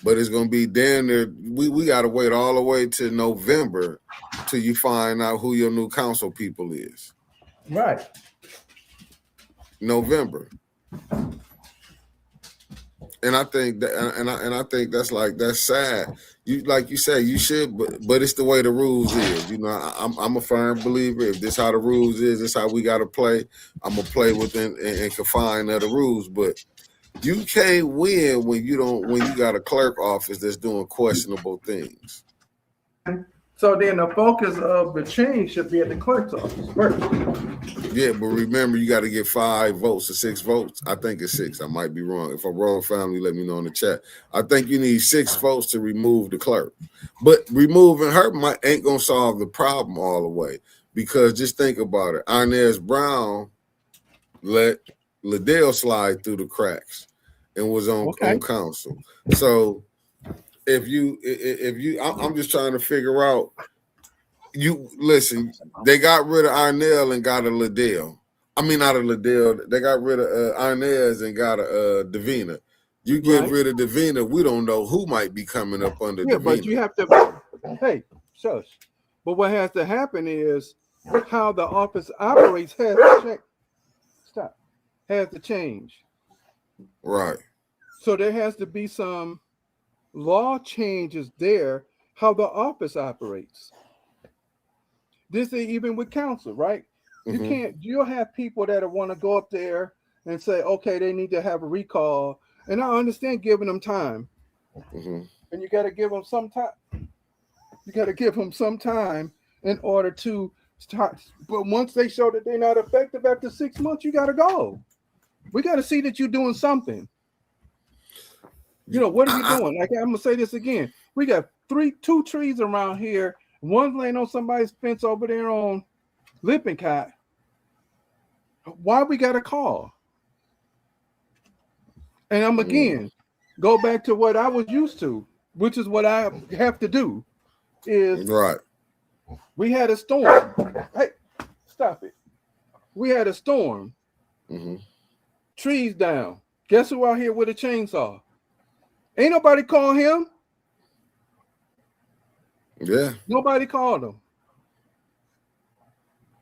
but it's gonna be damn near. We gotta wait all the way to November till you find out who your new council people is. Right. November. And I think that, and I think that's sad. You like you say you should, but it's the way the rules is. You know, I'm a firm believer. If this how the rules is, this how we got to play. I'm gonna play within and confine of the rules. But you can't win when you got a clerk office that's doing questionable things. So then the focus of the change should be at the clerk's office first. Yeah, but remember, you got to get 5 votes or 6 votes. I think it's 6. I might be wrong. If I'm wrong, family, let me know in the chat. I think you need 6 votes to remove the clerk. But removing her ain't going to solve the problem all the way. Because just think about it. Inez Brown let Liddell slide through the cracks and was on council. So if you, I'm just trying to figure out. You listen, they got rid of Arnell and got a Liddell. I mean, not a Liddell. They got rid of Arnez and got a Davina. You get rid of Davina, we don't know who might be coming up under Davina. But you have to, hey, shush. But what has to happen is how the office operates has to change. Stop. Has to change. Right. So there has to be some law changes there, how the office operates. This is even with council, right? You you'll have people that want to go up there and say, okay, they need to have a recall. And I understand giving them time. And you got to give them some time. You got to give them some time in order to start. But once they show that they're not effective after 6 months, you got to go. We got to see that you're doing something. You know, what are you doing? Like, I'm going to say this again. We got 2 trees around here. One's laying on somebody's fence over there on Lippincott. Why we got a call? And I'm again go back to what I was used to, which is what I have to do. Is we had a storm. Hey, stop it. We had a storm. Trees down. Guess who out here with a chainsaw? Ain't nobody call him. Yeah. Nobody called him.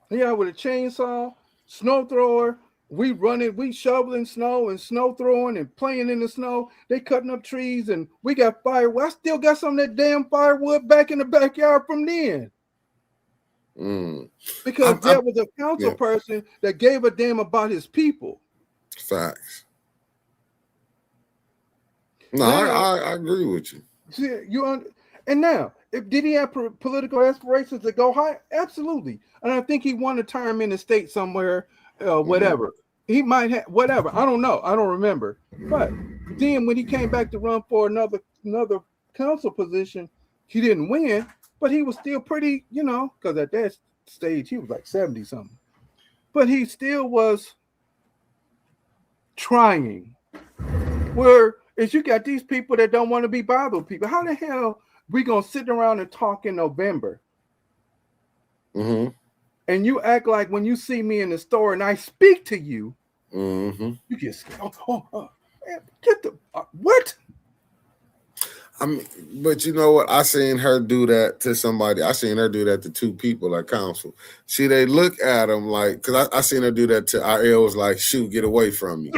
Yeah, with a chainsaw, snow thrower. We running, we shoveling snow and snow throwing and playing in the snow. They cutting up trees and we got firewood. I still got some of that damn firewood back in the backyard from then. Because there was a council person that gave a damn about his people. Facts. No, now, I agree with you. See, and now, did he have political aspirations to go high? Absolutely. And I think he won a term in the state somewhere, whatever. He might have, whatever. I don't know. I don't remember. But then when he came back to run for another council position, he didn't win, but he was still pretty, because at that stage, he was like 70-something. But he still was trying. Whereas you got these people that don't want to be bothered with people. How the hell we going to sit around and talk in November? And you act like when you see me in the store and I speak to you, you get scared. Man, get the what? I mean, but you know what? I seen her do that to somebody. I seen her do that to 2 people at council. See, they look at them like, because I seen her do that to Ariel, was like, shoot, get away from me.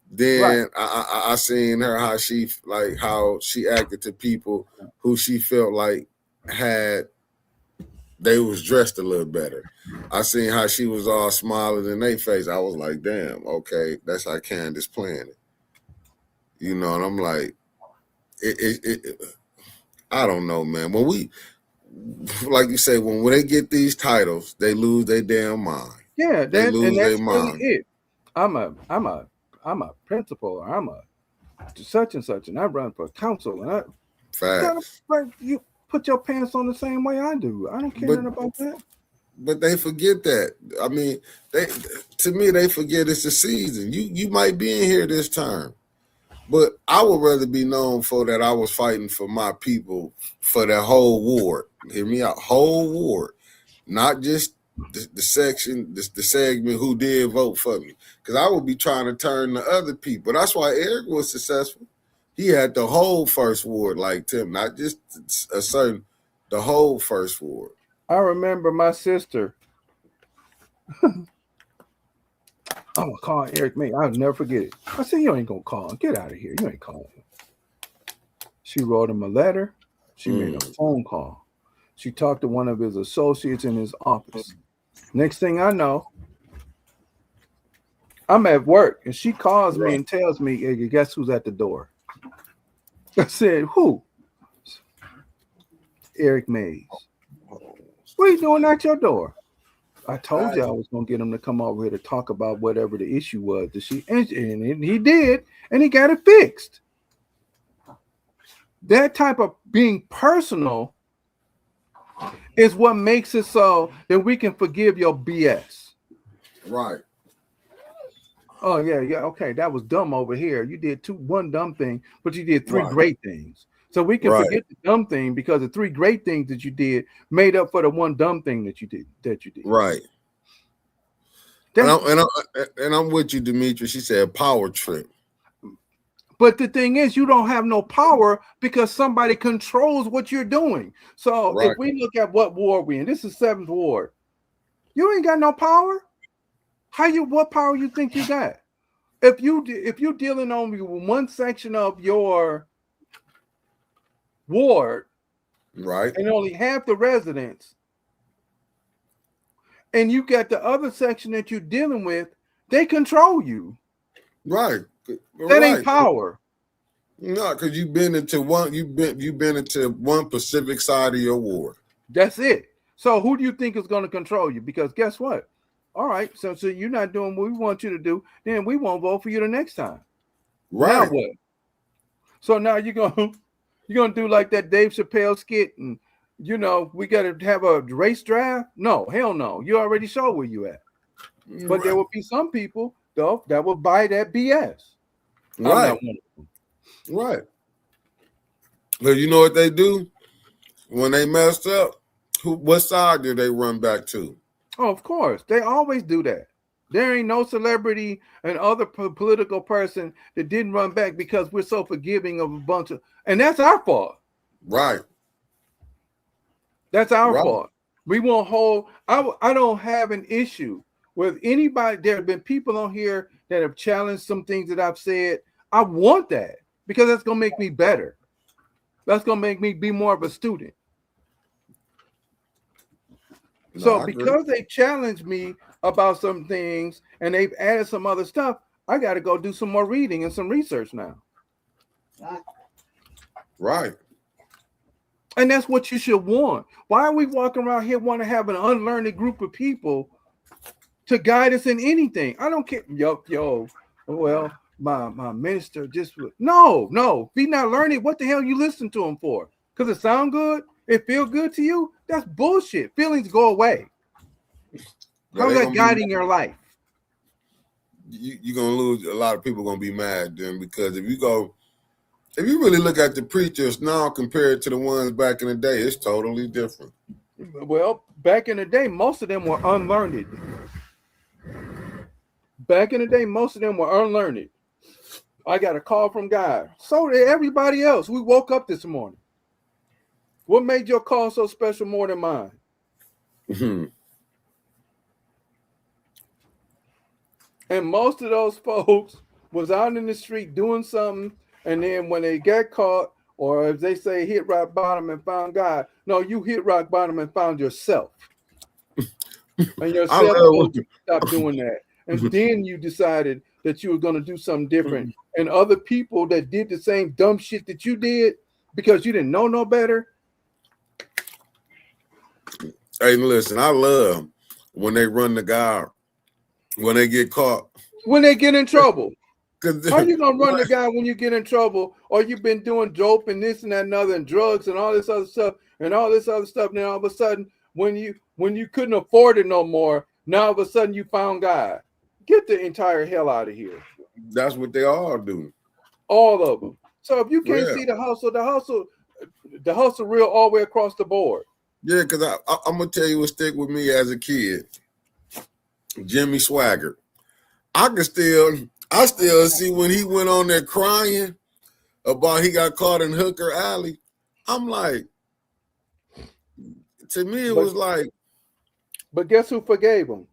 Then I seen her how she acted to people who she felt like they was dressed a little better. I seen how she was all smiling in their face. I was like, damn, okay, that's how Candace playing it. And I'm like, I don't know, man. When we, like you say, when they get these titles, they lose their damn mind. Yeah, they lose their mind. Really it. I'm a principal, or I'm a such and such, and I run for council, and Facts. You put your pants on the same way I do. I don't care about that. But they forget that. I mean, they forget it's a season. You might be in here this term, but I would rather be known for that I was fighting for my people for that whole ward. Hear me out, whole ward, not just the section, the segment who did vote for me. Because I would be trying to turn the other people. That's why Eric was successful. He had the whole first ward like Tim, not just the whole first ward. I remember my sister. I'm gonna call Eric May. I'll never forget it. I said, you ain't gonna call him. Get out of here. You ain't calling him. She wrote him a letter. She made a phone call. She talked to one of his associates in his office. Next thing I know, I'm at work and she calls me and tells me, hey, guess who's at the door? I said, who? Eric Mays. What are you doing at your door? I told you I was going to get him to come over here to talk about whatever the issue was. And he did, and he got it fixed. That type of being personal is what makes it so that we can forgive your BS. Right. Oh, yeah, okay, that was dumb over here. You did one dumb thing, but you did three great things. So we can forget the dumb thing because the three great things that you did made up for the one dumb thing that you did. Right. And I'm with you, Demetri. She said power trip. But the thing is, you don't have no power because somebody controls what you're doing. So if we look at what ward we in, this is 7th Ward. You ain't got no power. What power you think you got? If you're dealing only with one section of your ward, right, and only half the residents, and you got the other section that you're dealing with, they control you. Right. That ain't power. No, because you've been into one specific side of your ward. That's it. So who do you think is going to control you? Because guess what? All right, so you're not doing what we want you to do, then we won't vote for you the next time. Right. Now what? So now you're gonna do like that Dave Chappelle skit, and we got to have a race draft? No, hell no. You already show where you at. But there will be some people though that will buy that BS. Right. Right. But you know what they do when they messed up? What side do they run back to? Oh, of course. They always do that. There ain't no celebrity and other political person that didn't run back because we're so forgiving of a bunch of, and that's our fault. Right. That's our fault. We won't hold. I don't have an issue with anybody. There have been people on here that have challenged some things that I've said. I want that because that's going to make me better. That's going to make me be more of a student. So because they challenged me about some things and they've added some other stuff, I got to go do some more reading and some research now. Right. And that's what you should want. Why are we walking around here wanting to have an unlearned group of people to guide us in anything? I don't care. Well, my minister just no. If he's not learning, what the hell you listen to him for? Because it sound good? It feel good to you? That's bullshit. Feelings go away. How's that guiding your life? You're gonna lose. A lot of people gonna be mad then, because if you really look at the preachers now compared to the ones back in the day, it's totally different. Well, back in the day, most of them were unlearned. I got a call from God. So did everybody else. We woke up this morning. What made your call so special more than mine? And most of those folks was out in the street doing something, and then when they got caught, or as they say, hit rock bottom and found God. No, you hit rock bottom and found yourself. And yourself told you to stop doing that. And then you decided that you were going to do something different. And other people that did the same dumb shit that you did because you didn't know no better. Hey, listen, I love when they run the guy, when they get caught. When they get in trouble. How you going to run the guy when you get in trouble, or you've been doing dope and this and that and other and drugs and all this other stuff, and then all of a sudden when you couldn't afford it no more, now all of a sudden you found God. Get the entire hell out of here. That's what they all do. All of them. So if you can't see the hustle real all the way across the board. Yeah, because I'm going to tell you what stick with me as a kid. Jimmy Swaggart. I still see when he went on there crying about he got caught in Hooker Alley. I'm like, to me, it was like. But guess who forgave him?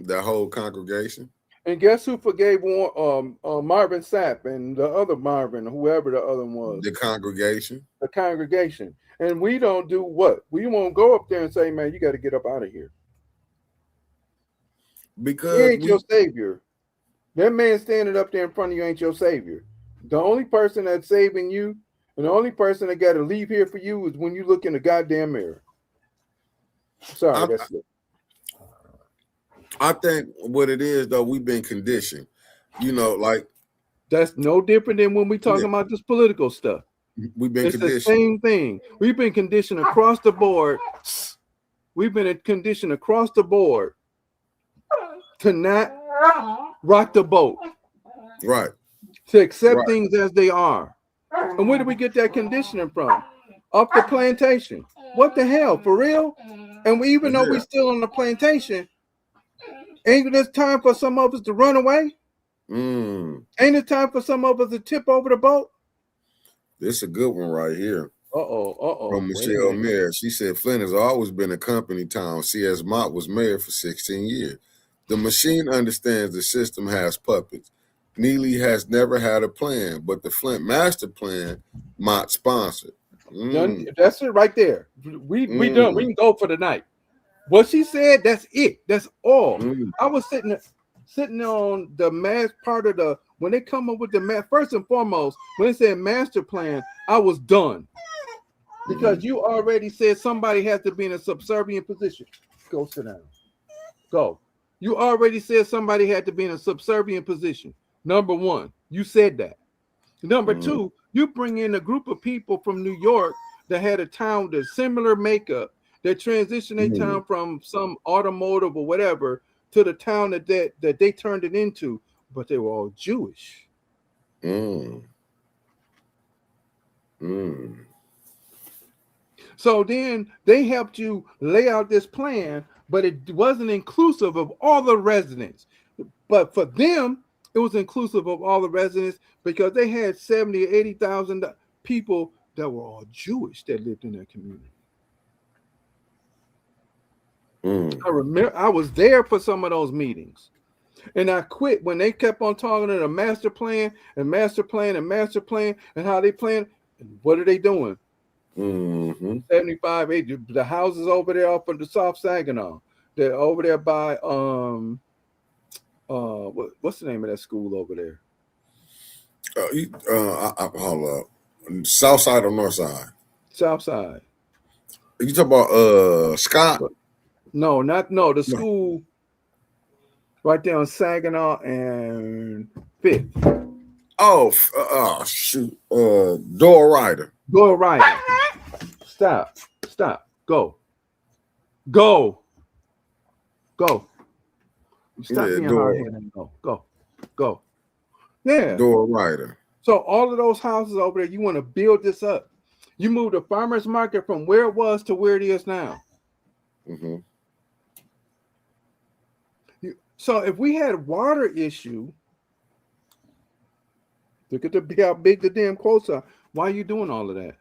That whole congregation. And guess who forgave Marvin Sapp and the other Marvin, whoever the other one was? The congregation. The congregation. And we don't do what? We won't go up there and say, man, you got to get up out of here. He Because ain't your savior. That man standing up there in front of you ain't your savior. The only person that's saving you and the only person that got to leave here for you is when you look in the goddamn mirror. Sorry, that's it. I think what it is, though, we've been conditioned. Like that's no different than when we talking about this political stuff. We've been it's conditioned. The same thing. We've been conditioned across the board. We've been conditioned across the board to not rock the boat. Right. To accept things as they are. And where do we get that conditioning from? Off the plantation. What the hell? For real? And we, even though we're still on the plantation, ain't it time for some of us to run away? Ain't it time for some of us to tip over the boat? This is a good one right here. Uh-oh. From Michelle Mayer. She said, Flint has always been a company town. C.S. Mott was mayor for 16 years. The machine understands the system has puppets. Neely has never had a plan, but the Flint master plan, Mott sponsored. That's it right there. We done. We can go for the night. What she said, that's it. That's all. I was sitting on the mass part of the, when they come up with the math, first and foremost, when they said master plan, I was done. Because you already said somebody has to be in a subservient position. Go sit down. Go. You already said somebody had to be in a subservient position. Number one, you said that. Number two, you bring in a group of people from New York that had a town with similar makeup, that transitioned a town from some automotive or whatever to the town that they turned it into, but they were all Jewish. So then they helped you lay out this plan, but it wasn't inclusive of all the residents. But for them, it was inclusive of all the residents because they had 70 or 80,000 people that were all Jewish that lived in that community. I remember I was there for some of those meetings. And I quit when they kept on talking to the master plan and master plan and master plan and how they plan. What are they doing? 75, 80, the houses over there off of the South Saginaw. They're over there by what's the name of that school over there? Hold up. South side or north side? South side. You talking about Scott? No, the school right there on Saginaw and 5th. Oh, shoot. Door Rider. Door Rider. Stop. Go. Stop being hard-headed and go. Yeah. Door Rider. So all of those houses over there, you want to build this up. You move the farmers market from where it was to where it is now. So if we had a water issue, look at how big the damn quotes are. Why are you doing all of that?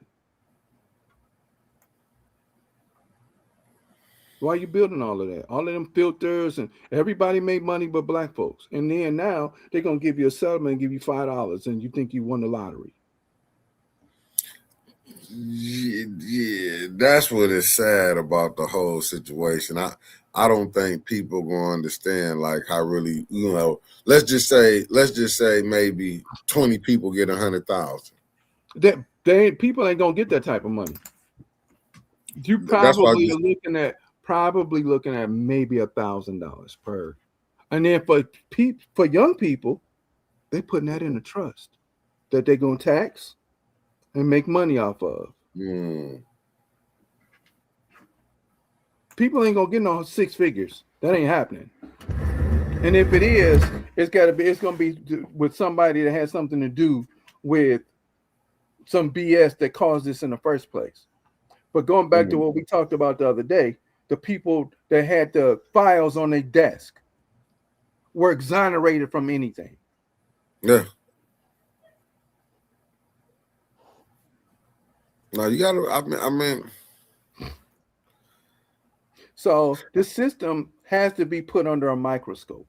Why are you building all of that? All of them filters and everybody made money but black folks. And then now they're going to give you a settlement and give you $5 and you think you won the lottery. Yeah, that's what is sad about the whole situation. I don't think people gonna understand like how really, let's just say maybe 20 people get 100,000. People ain't gonna get that type of money. You probably looking at maybe $1,000 per. And then for young people, they putting that in a trust that they're gonna tax and make money off of. People ain't gonna get no 6 figures. That ain't happening. And if it is, it's gonna be with somebody that has something to do with some BS that caused this in the first place. But going back to what we talked about the other day, the people that had the files on their desk were exonerated from anything. Yeah. No, you gotta. I mean. So the system has to be put under a microscope.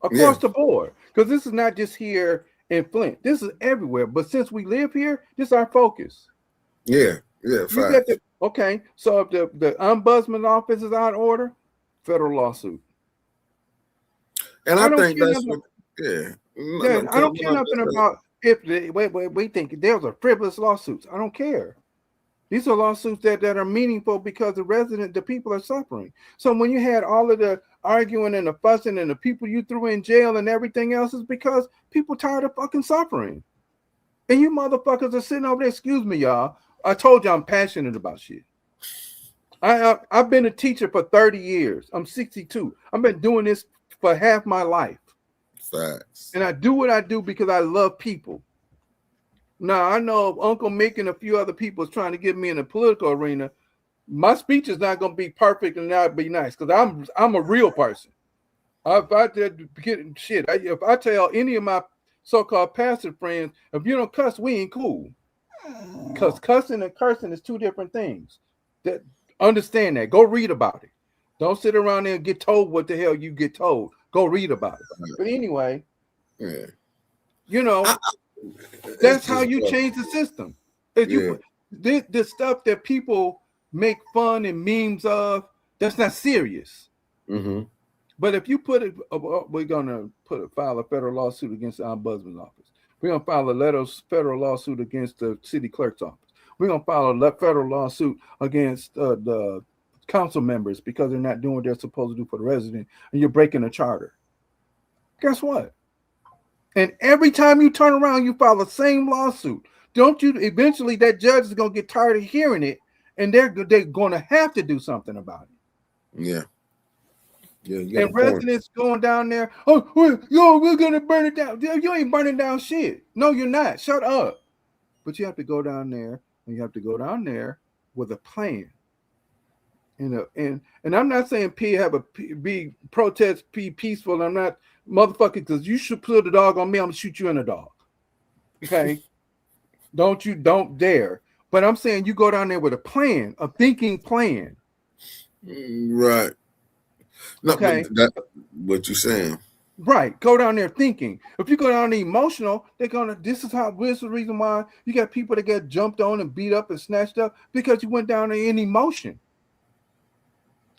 Yeah, across the board. Because this is not just here in Flint. This is everywhere. But since we live here, this is our focus. yeah, You get facts. the okay. So if the ombudsman office is out of order, federal lawsuit. And I I don't think care that's nothing. what, yeah. No, Yeah, no, I 'cause, don't care nothing about if they wait. We think there's a frivolous lawsuits. I don't care. These are lawsuits that are meaningful because the people are suffering. So when you had all of the arguing and the fussing and the people you threw in jail and everything else is because people tired of fucking suffering. And you motherfuckers are sitting over there. Excuse me, y'all. I told you I'm passionate about shit. I've been a teacher for 30 years. I'm 62. I've been doing this for half my life. facts. And I do what I do because I love people. Now I know Uncle Mick and a few other people is trying to get me in the political arena. My speech is not going to be perfect and not be nice because I'm a real person. If I did get shit, if I tell any of my so-called pastor friends, if you don't cuss, we ain't cool. Because cussing and cursing is two different things. That understand that. Go read about it. Don't sit around there and get told what the hell you get told. Go read about it. But anyway, Yeah. you know, I, that's it's how just you change the system. If yeah. you the stuff that people make fun and memes of, that's not serious. Mm-hmm. But if you put it, we're gonna file a federal lawsuit against the ombudsman's office. We're gonna file a federal lawsuit against the city clerk's office. We're gonna file a federal lawsuit against the council members because they're not doing what they're supposed to do for the resident, and you're breaking the charter. Guess what? And every time you turn around, you file the same lawsuit. Don't you? Eventually, that judge is gonna get tired of hearing it, and they're gonna have to do something about it. Yeah. Yeah, you got a And point. residents going down there, oh, we're gonna burn it down. You ain't burning down shit. No, you're not. Shut up. But you have to go down there, and you have to go down there with a plan. And I'm not saying be protest, be peaceful. I'm not motherfucker because you should put a dog on me. I'm gonna shoot you in the dog. Okay, don't dare. But I'm saying you go down there with a plan, a thinking plan. Right. No, Okay. but that what you saying. Right. Go down there thinking. If you go down there emotional, this is the reason why you got people that get jumped on and beat up and snatched up because you went down there in emotion.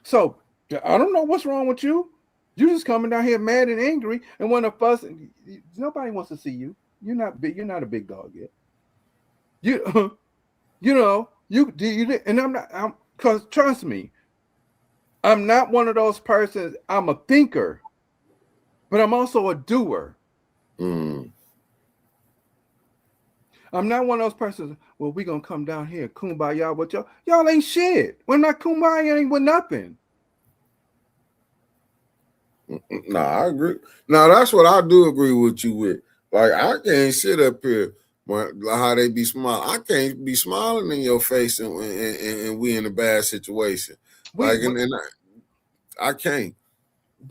So I don't know what's wrong with you. You just coming down here mad and angry and want to fuss. Nobody wants to see you. You're not big. You're not a big dog yet. You, and I'm not. Because trust me, I'm not one of those persons. I'm a thinker, but I'm also a doer. Mm. I'm not one of those persons. Well, we gonna come down here, kumbaya with y'all. Y'all ain't shit. We're not kumbaya ain't with nothing. No, I agree. Now that's what I do agree with you with. Like I can't sit up here how they be smiling. I can't be smiling in your face and we in a bad situation. Like and I can't.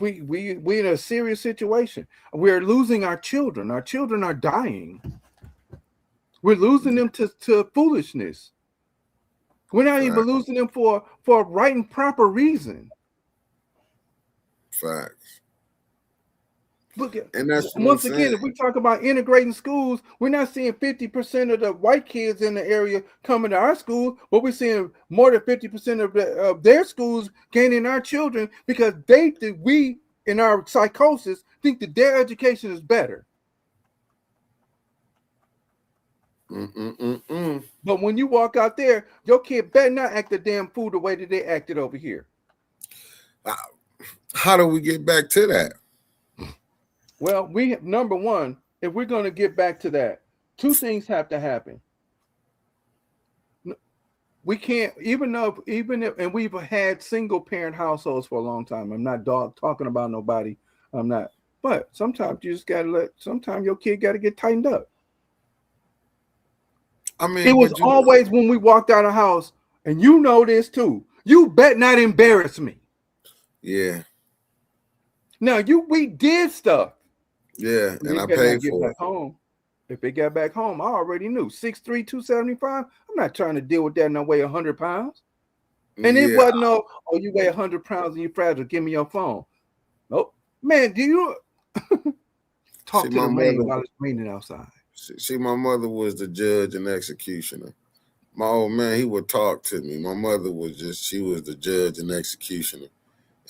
We in a serious situation. We're losing our children. Our children are dying. We're losing them to foolishness. We're not even losing them for right and proper reason. Facts. Look at, and that's what once I'm again, saying. if we talk about integrating schools, we're not seeing 50% of the white kids in the area coming to our school, but we're seeing more than 50% of their schools gaining our children because we in our psychosis think that their education is better. But when you walk out there, your kid better not act the damn fool the way that they acted over here. How do we get back to that? Well, number one, if we're going to get back to that, two things have to happen. We can't, even if, and we've had single parent households for a long time. I'm not talking about nobody. I'm not. But sometimes you just gotta sometimes your kid got to get tightened up. I mean, it was always when we walked out of the house, and you know this too. You bet not embarrass me. Yeah. Now we did stuff. Yeah, and I paid for back it. Home. If it got back home, I already knew 6'3", 275. I'm not trying to deal with that no way 100 pounds. And it wasn't you weigh 100 pounds and you're fragile. Give me your phone. Nope. Man, do you Talk See, to my the rain mother. while it's raining outside. See, my mother was the judge and executioner. My old man, he would talk to me. My mother was she was the judge and executioner,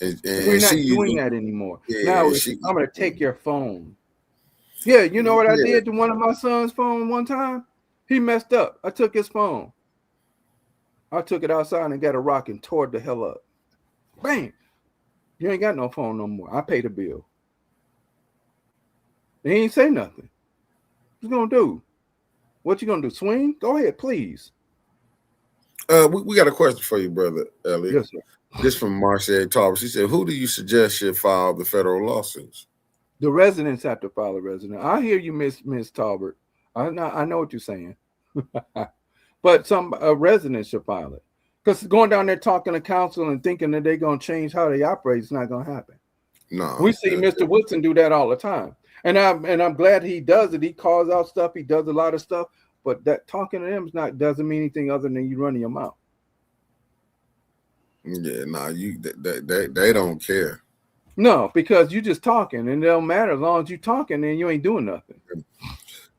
We're and she not doing used, that anymore. yeah, Now she, I'm going to take your phone. Yeah, you know what I yeah, did to one of my son's phone one time? He messed up. I took his phone. I took it outside and got a rock and tore it the hell up. Bang! You ain't got no phone no more. I paid the bill. He ain't say nothing. What you gonna do? What you gonna do? Swing? Go ahead, please. we got a question for you, brother Elliot. Yes, sir. This from Marcia Tarver. She said, "Who do you suggest should file the federal lawsuits?" The residents have to file a resident. I hear you, Miss Talbert. I know what you're saying. But some residents should file it. Because going down there talking to council and thinking that they're gonna change how they operate is not gonna happen. No, We see Mr. Woodson do that all the time. And I'm glad he does it. He calls out stuff, he does a lot of stuff, but that talking to them doesn't mean anything other than you running your mouth. yeah, nah, they don't care. No, because you just talking, and it don't matter as long as you talking and you ain't doing nothing.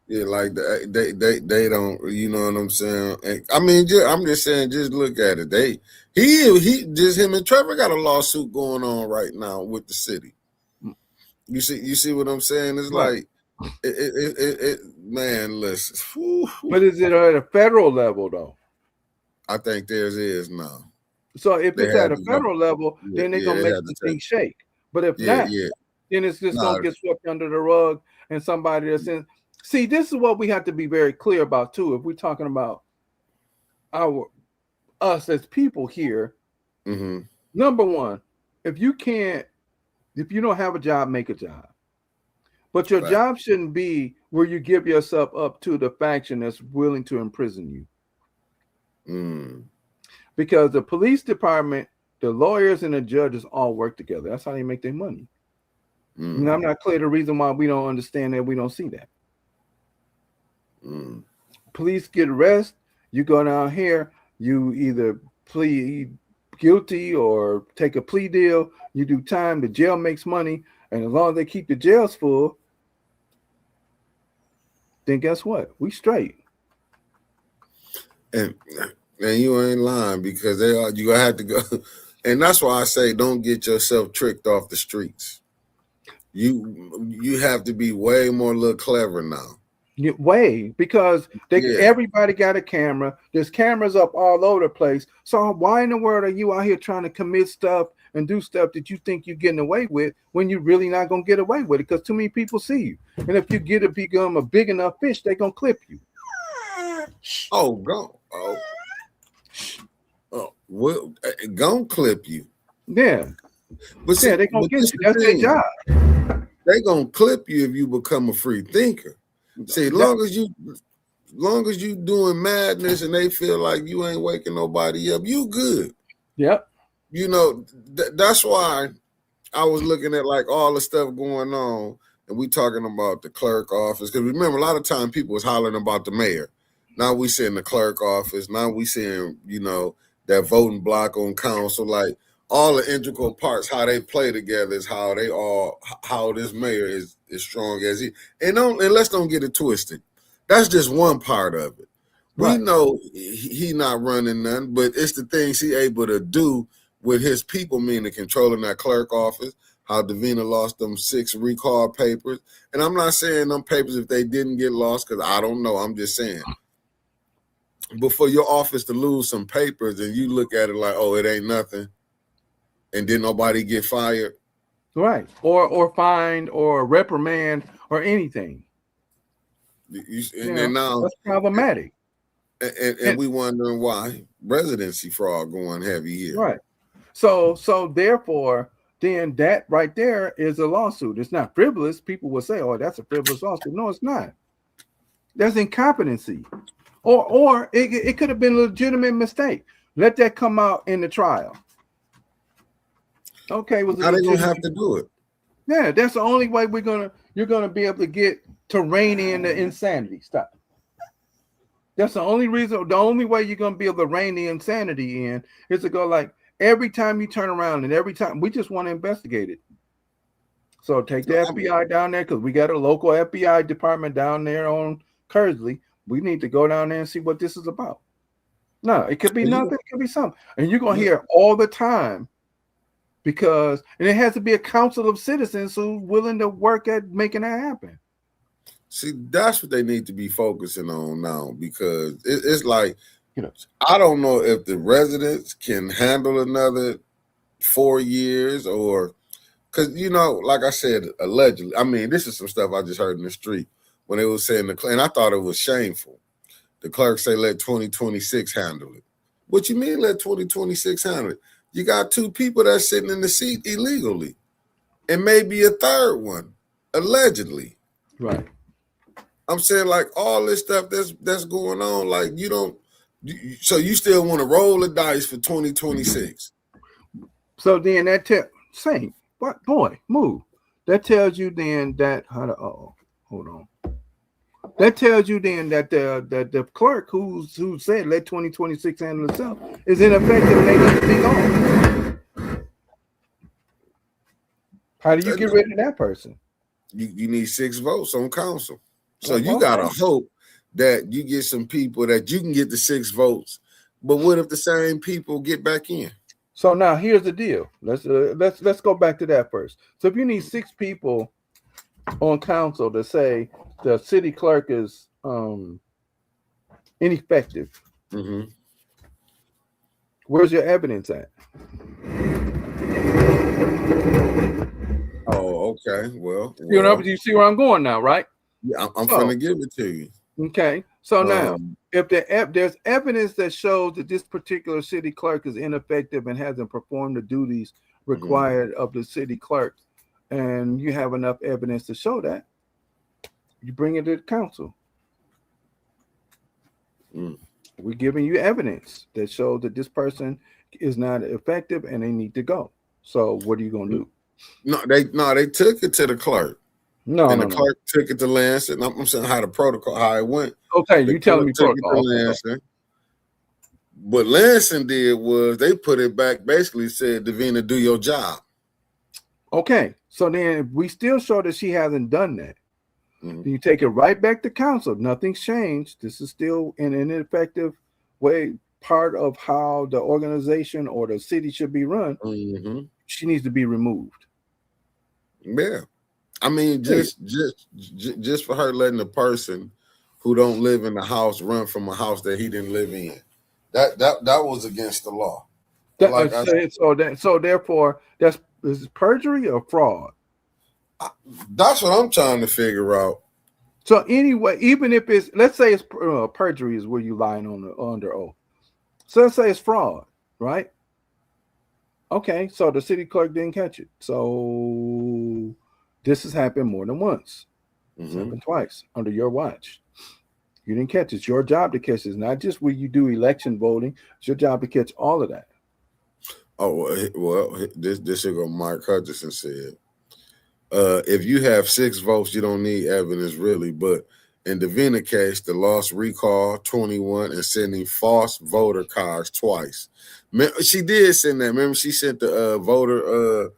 Yeah, like they don't, you know what I'm saying? And, I mean, I'm just saying, just look at it. He just him and Trevor got a lawsuit going on right now with the city. You see what I'm saying? It's Right. like man, listen. Whew. But is it at a federal level though? I think theirs is now. So if They it's had at a to go. federal level, then they're gonna they make had the to take. thing shake. But if Yeah, not, yeah. then it's just Nah, gonna get swept under the rug, and somebody that's in. See, this is what we have to be very clear about too. If we're talking about us as people here, mm-hmm. number one, if you don't have a job, make a job. But your Right. job shouldn't be where you give yourself up to the faction that's willing to imprison you. Because the police department, the lawyers, and the judges all work together. That's how they make their money. And I'm not clear the reason why we don't understand that, we don't see that. Police get arrested, you go down here, you either plead guilty or take a plea deal, you do time, the jail makes money, and as long as they keep the jails full, then guess what? We straight. And you ain't lying, because you gonna have to go. And that's why I say, don't get yourself tricked off the streets. You have to be way more little clever now. Because everybody got a camera. There's cameras up all over the place. So why in the world are you out here trying to commit stuff and do stuff that you think you're getting away with when you're really not gonna get away with it? Because too many people see you, and if you become a big enough fish, they're gonna clip you. Oh, go. Well, gonna clip you. Yeah. But see, they're gonna get you. That's their job. They gonna clip you if you become a free thinker. See, as long as you doing madness and they feel like you ain't waking nobody up, you good. Yep. You know, that's why I was looking at like all the stuff going on, and we talking about the clerk office. Because remember, a lot of time people was hollering about the mayor. Now we seeing the clerk office. Now we seeing, that voting block on council. Like all the integral parts, how they play together is how this mayor is strong as he. And let's don't get it twisted. That's just one part of it. Right. We know he not running none, but it's the things he able to do with his people, meaning controlling that clerk office, how Davina lost them 6 recall papers. And I'm not saying them papers if they didn't get lost, because I don't know. I'm just saying. But for your office to lose some papers and you look at it like, oh, it ain't nothing, and then nobody get fired. Right. Or fined or reprimand or anything. And now that's problematic. And we wondering why residency fraud going heavy here. Right. So therefore, then that right there is a lawsuit. It's not frivolous. People will say, oh, that's a frivolous lawsuit. No, it's not. That's incompetency. Or it could have been a legitimate mistake. Let that come out in the trial. Okay, how they gonna have to do it? Yeah, that's the only way you're gonna be able to get to rein in the insanity. Stop. That's the only reason. The only way you're gonna be able to rein the insanity in is to go like every time you turn around and every time we just want to investigate it. So take the FBI down there because we got a local FBI department down there on Kersley. We need to go down there and see what this is about. No, it could be nothing. It could be something. And you're going to hear all the time and it has to be a council of citizens who's willing to work at making that happen. See, that's what they need to be focusing on now because it's like, I don't know if the residents can handle another 4 years or because, like I said, allegedly, I mean, this is some stuff I just heard in the street when they were saying and I thought it was shameful. The clerk say, let 2026 handle it. What you mean let 2026 handle it? You got 2 people that's sitting in the seat illegally and maybe a third one, allegedly. Right. I'm saying like all this stuff that's going on, like so you still want to roll the dice for 2026. So then same. What boy, move. That tells you then that hold on. That tells you then that the clerk who said let 2026 handle itself is ineffective and they need to be gone. How do you get rid of that person? You need 6 votes on council. So you gotta hope that you get some people that you can get the 6 votes. But what if the same people get back in? So now here's the deal. Let's go back to that first. So if you need 6 people on council to say the city clerk is ineffective, where's your evidence at? Oh, okay. Well, you see where I'm going now, right? Yeah, I'm gonna give it to you. Okay. So now, if there's evidence that shows that this particular city clerk is ineffective and hasn't performed the duties required of the city clerk, and you have enough evidence to show that, you bring it to the council. We're giving you evidence that shows that this person is not effective and they need to go. So what are you gonna do? No, they took it to the clerk. The clerk took it to Lansing. I'm saying how the protocol, how it went. Okay, you telling me protocol. Lansing. What Lansing did was they put it back, basically said, Davina, do your job. Okay, so then we still show that she hasn't done that. You take it right back to council. Nothing's changed. This is still in an ineffective way, part of how the organization or the city should be run. She needs to be removed. Yeah. I mean, just for her letting a person who don't live in the house run from a house that he didn't live in, that was against the law. So therefore, is it perjury or fraud? That's what I'm trying to figure out. So anyway, even if let's say it's perjury is where you lying under oath. So let's say it's fraud, right? Okay, so the city clerk didn't catch it. So this has happened more than once. It's happened twice under your watch. You didn't catch it. It's your job to catch it. It's not just where you do election voting. It's your job to catch all of that. Oh, well, this is what Mark Hutchinson said. If you have 6 votes, you don't need evidence really. But in the Davina case, the lost recall 21 and sending false voter cards twice. She did send that. Remember, she sent the voter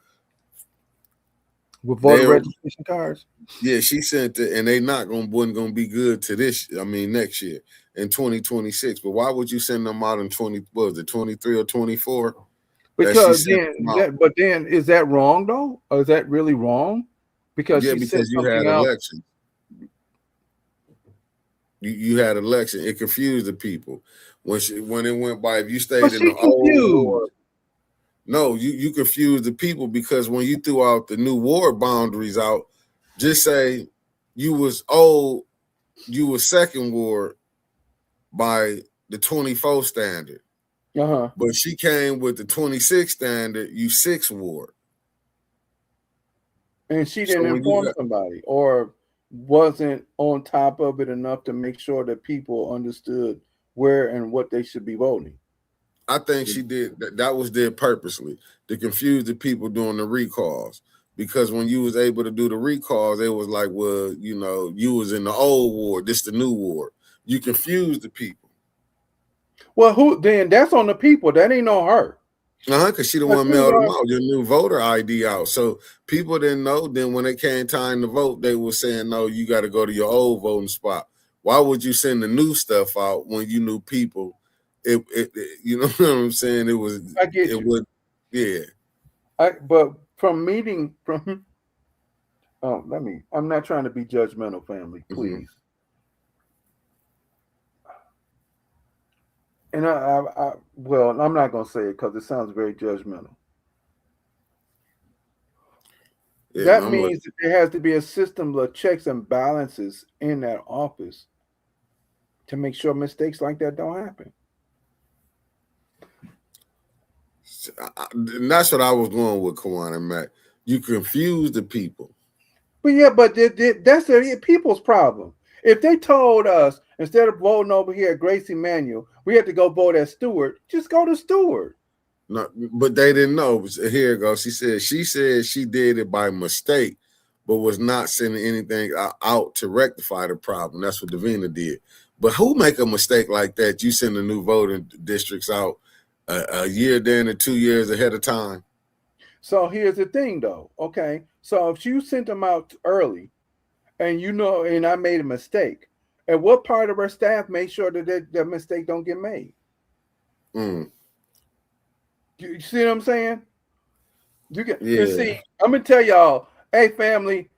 with voter registration cards. Yeah, she sent it, and they wasn't gonna be good to next year in 2026. But why would you send them out in 23 or 24? Because then is that wrong though? Or is that really wrong? Because you had election. You had election. It confused the people when it went by. If you stayed in the old ward, no, you confused the people because when you threw out the new ward boundaries out, just say you was second ward by the 24 standard. But she came with the 26 standard, you 6th ward. And she didn't inform somebody or wasn't on top of it enough to make sure that people understood where and what they should be voting. I think she did. That was there purposely to confuse the people doing the recalls. Because when you was able to do the recalls, it was like, well, you was in the old ward, this the new ward. You confused the people. Well, who then? That's on the people. That ain't on her. Because she the But one these mailed them are out, your new voter ID out. So people didn't know. Then when it came time to vote, they were saying, no, you got to go to your old voting spot. Why would you send the new stuff out when you knew people? You know what I'm saying? I get It you. would, yeah. But from meeting from I'm not trying to be judgmental, family, Mm-hmm. please. And well, I'm not gonna say it because it sounds very judgmental. Yeah, That man, I'm means looking. that there has to be a system of checks and balances in that office to make sure mistakes like that don't happen. And that's what I was going with, Kawan and Mac. You confuse the people. But yeah, but that's the people's problem. If they told us instead of voting over here at Gracie Manuel, we had to go vote at Stewart, just go to Stewart. No, but they didn't know. Here it goes. She said she did it by mistake, but was not sending anything out to rectify the problem. That's what Davina did. But who make a mistake like that? You send the new voting districts out a year, then, or 2 years ahead of time. So here's the thing, though. Okay, so if you sent them out early, and and I made a mistake, and what part of our staff made sure that that mistake don't get made? Mm, You see what I'm saying? You can and see. yeah, I'm gonna tell y'all, hey family,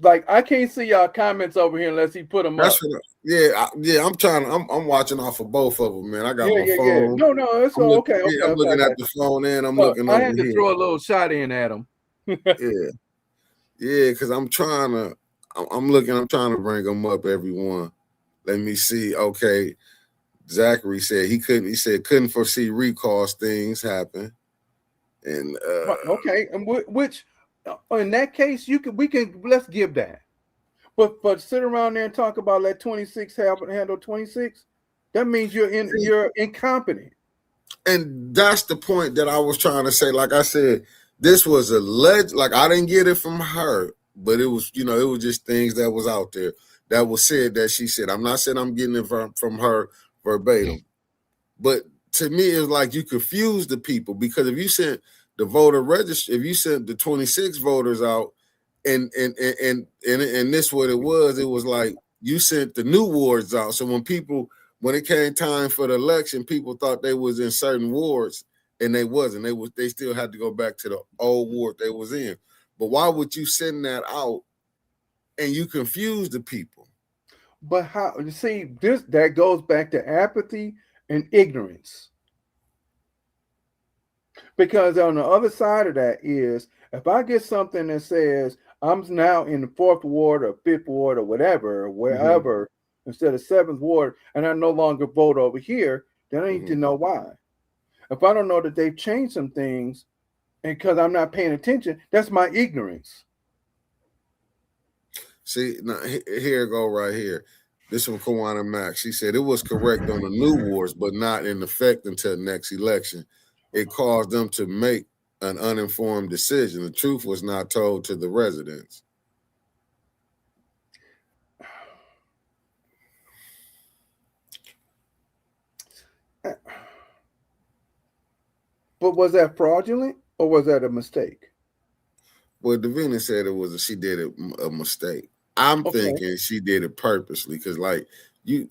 like I can't see y'all comments over here unless he put them that's up. what. Yeah. I'm trying. I'm watching off of both of them, man. I got Yeah, my yeah, yeah. phone. No, no, it's I'm all looking. okay, okay, Yeah, I'm okay. I looking at got the you. phone, and I'm So looking I over had to here. throw a little shot in at him. Yeah. Yeah, because I'm trying to. I'm looking. I'm trying to bring them up. Everyone. Let me see. Okay, Zachary said he couldn't. He said couldn't foresee recalls. Things happen, and Okay, and which in that case we can let's give that. But sit around there and talk about let 26 handle 26. That means you're incompetent. and that's the point that I was trying to say. Like I said, this was a like I didn't get it from her, but it was it was just things that was out there that was said that she said. I'm not saying I'm getting it from her verbatim, but to me it's like you confuse the people because if you sent the voter register, if you sent the 26 voters out, and this what it was like you sent the new wards out. So when it came time for the election, people thought they was in certain wards and they wasn't. They still had to go back to the old ward they was in. But why would you send that out and you confuse the people? But how you see this that goes back to apathy and ignorance. Because on the other side of that is if I get something that says I'm now in the fourth ward or fifth ward or whatever, or Mm-hmm. wherever, instead of seventh ward, and I no longer vote over here, then I need to Mm-hmm. know why. If I don't know that they've changed some things, and because I'm not paying attention, that's my ignorance. See, now here go right here. This from Kawana Max. She said it was correct on the new wars, but not in effect until next election. It caused them to make an uninformed decision. The truth was not told to the residents. But was that fraudulent or was that a mistake? Well, Davina said she did it a mistake. I'm Okay, thinking she did it purposely because, like, you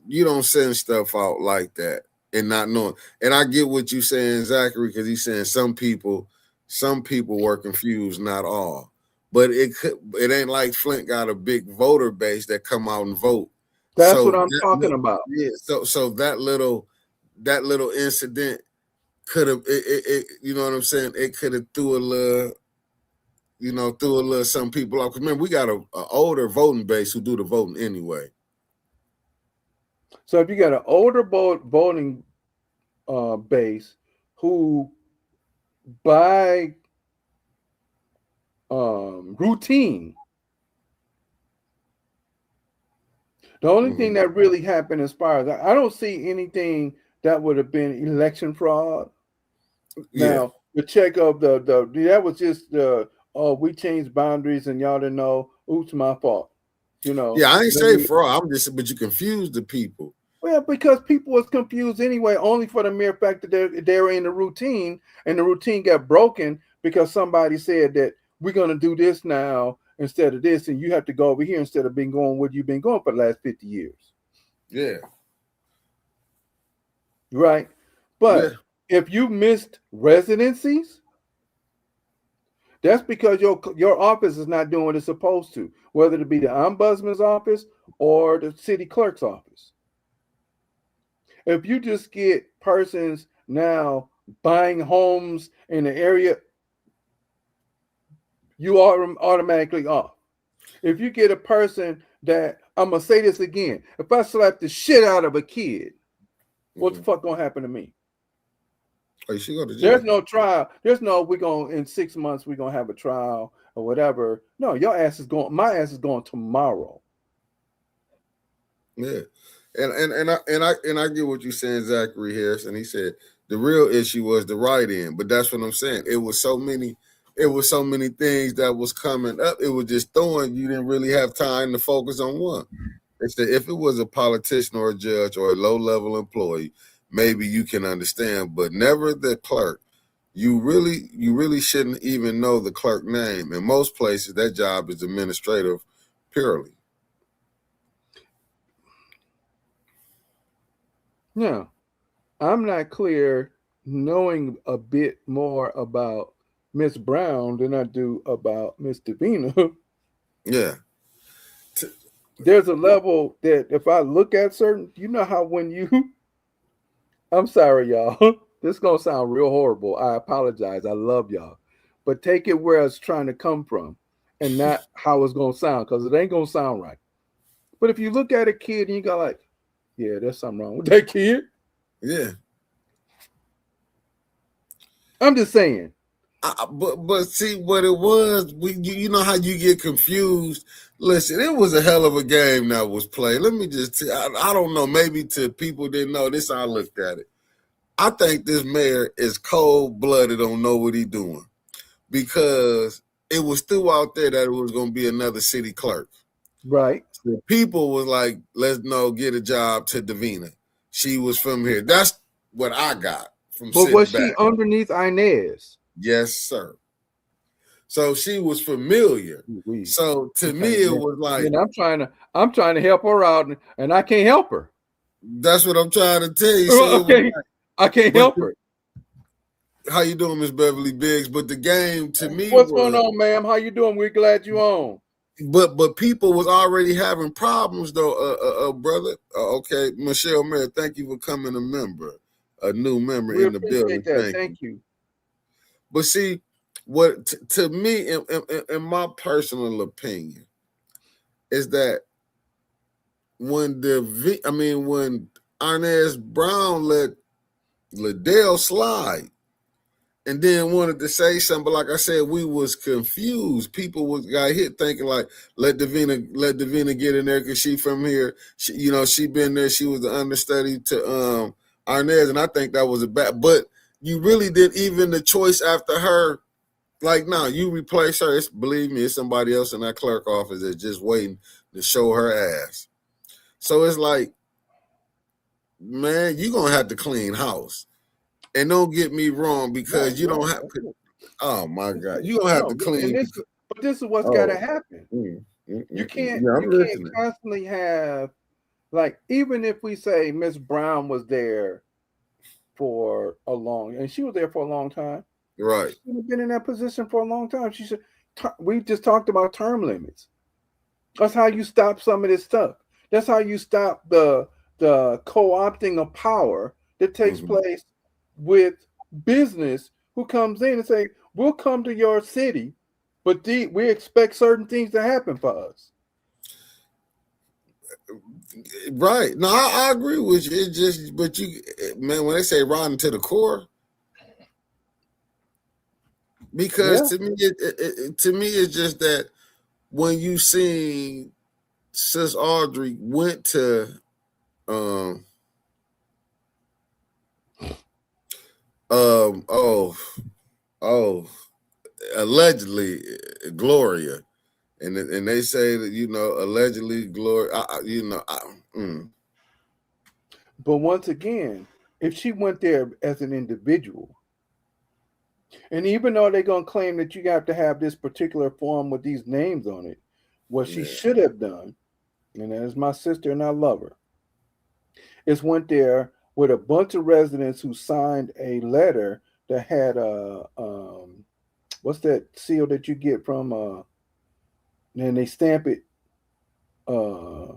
you don't send stuff out like that and not knowing. And I get what you saying, Zachary, because he's saying some people were confused, not all. But it ain't like Flint got a big voter base that come out and vote. that's what So I'm talking about. yeah, so that little incident could have you know what I'm saying? It could have threw a little some people off. Remember, we got a older voting base who do the voting anyway. So if you got an older voting base who by routine, the only thing Mm-hmm. that really happened as far as I don't see anything that would have been election fraud. Yeah. Now the check of the that was just the oh we changed boundaries and y'all didn't know. Oops, my fault. Yeah, I ain't Let say me fraud. But you confuse the people. Well, because people was confused anyway, only for the mere fact that they're in the routine, and the routine got broken because somebody said that we're gonna do this now instead of this, and you have to go over here instead of being going what you've been going for the last 50 years. Yeah. Right. Yeah. But if you missed residencies, that's because your office is not doing what it's supposed to, whether it be the ombudsman's office or the city clerk's office. If you just get persons now buying homes in the area, you are automatically off. If you get a person that, I'm gonna say this again, if I slap the shit out of a kid, what the fuck gonna happen to me? Oh, you should go to There's jail. no trial. There's no we're gonna in 6 months we're gonna have a trial or whatever. No, your ass is going. My ass is going tomorrow. Yeah. And I get what you're saying, Zachary Harris. And he said the real issue was the write-in, but that's what I'm saying. It was so many things that was coming up. It was just throwing. You didn't really have time to focus on one. It's that if it was a politician or a judge or a low-level employee, maybe you can understand, but never the clerk. You really shouldn't even know the clerk name. In most places, that job is administrative purely. Now, I'm not clear knowing a bit more about Miss Brown than I do about Miss Davina. Yeah. There's a level that if I look at certain, you know how when you, I'm sorry, y'all. This is gonna sound real horrible. I apologize. I love y'all, but take it where it's trying to come from, and not how it's gonna sound, because it ain't gonna sound right. But if you look at a kid and you go like, yeah, there's something wrong with that kid. Yeah. I'm just saying. But see what it was. You know how you get confused. Listen, it was a hell of a game that was played. Let me just. I don't know. Maybe to people didn't know this. I looked at it. I think this mayor is cold blooded. Don't know what he doing because it was through out there that it was going to be another city clerk. Right. So people was like, let's get a job to Davina. She was from here. That's what I got from But was sitting she back. underneath Inez? Yes, sir. So she was familiar. We So to me, it was like, then I'm trying to help her out, and I can't help her. that's what I'm trying to tell you. So it was Okay, like, I can't but help her. how you doing, Miss Beverly Biggs? But the game to me What's going was, on, ma'am? How you doing? We're glad you on. but people was already having problems though, brother. Okay, Michelle Mayer, thank you for coming a new member We in the appreciate building. that. Thank you. Thank you. But see, what to me, in my personal opinion, is that when Inez Brown let Liddell slide and then wanted to say something, but like I said, we was confused. People got hit thinking like, let Davina get in there because she from here. She been there. She was the understudy to Inez, and I think that was a bad. But you really did even the choice after her. Like, no, you replace her. Believe me, it's somebody else in that clerk office that's just waiting to show her ass. So it's like, man, you're gonna have to clean house. And don't get me wrong, because you don't have to. Oh my God, you're gonna have No, to clean. but this is what's got to Oh, happen. You can't yeah, you I'm can't listening. constantly have, like, even if we say Miss Brown was there for a long, and she was there for a long time. Right. She's been in that position for a long time. She said, we just talked about term limits. That's how you stop some of this stuff. That's how you stop the co-opting of power that takes Mm-hmm. place with business who comes in and say, we'll come to your city, but we expect certain things to happen for us. Right. No, I agree with you. It's just, but man, when they say rotten to the core, because Yeah. to me, it's just that when you see Sis Audrey went to um oh allegedly Gloria, and they say that allegedly Gloria, mm. But once again, if she went there as an individual, and even though they're gonna claim that you have to have this particular form with these names on it, what she Yeah. should have done, and that is my sister and I love her, is went there with a bunch of residents who signed a letter that had a what's that seal that you get from and they stamp it. Uh, I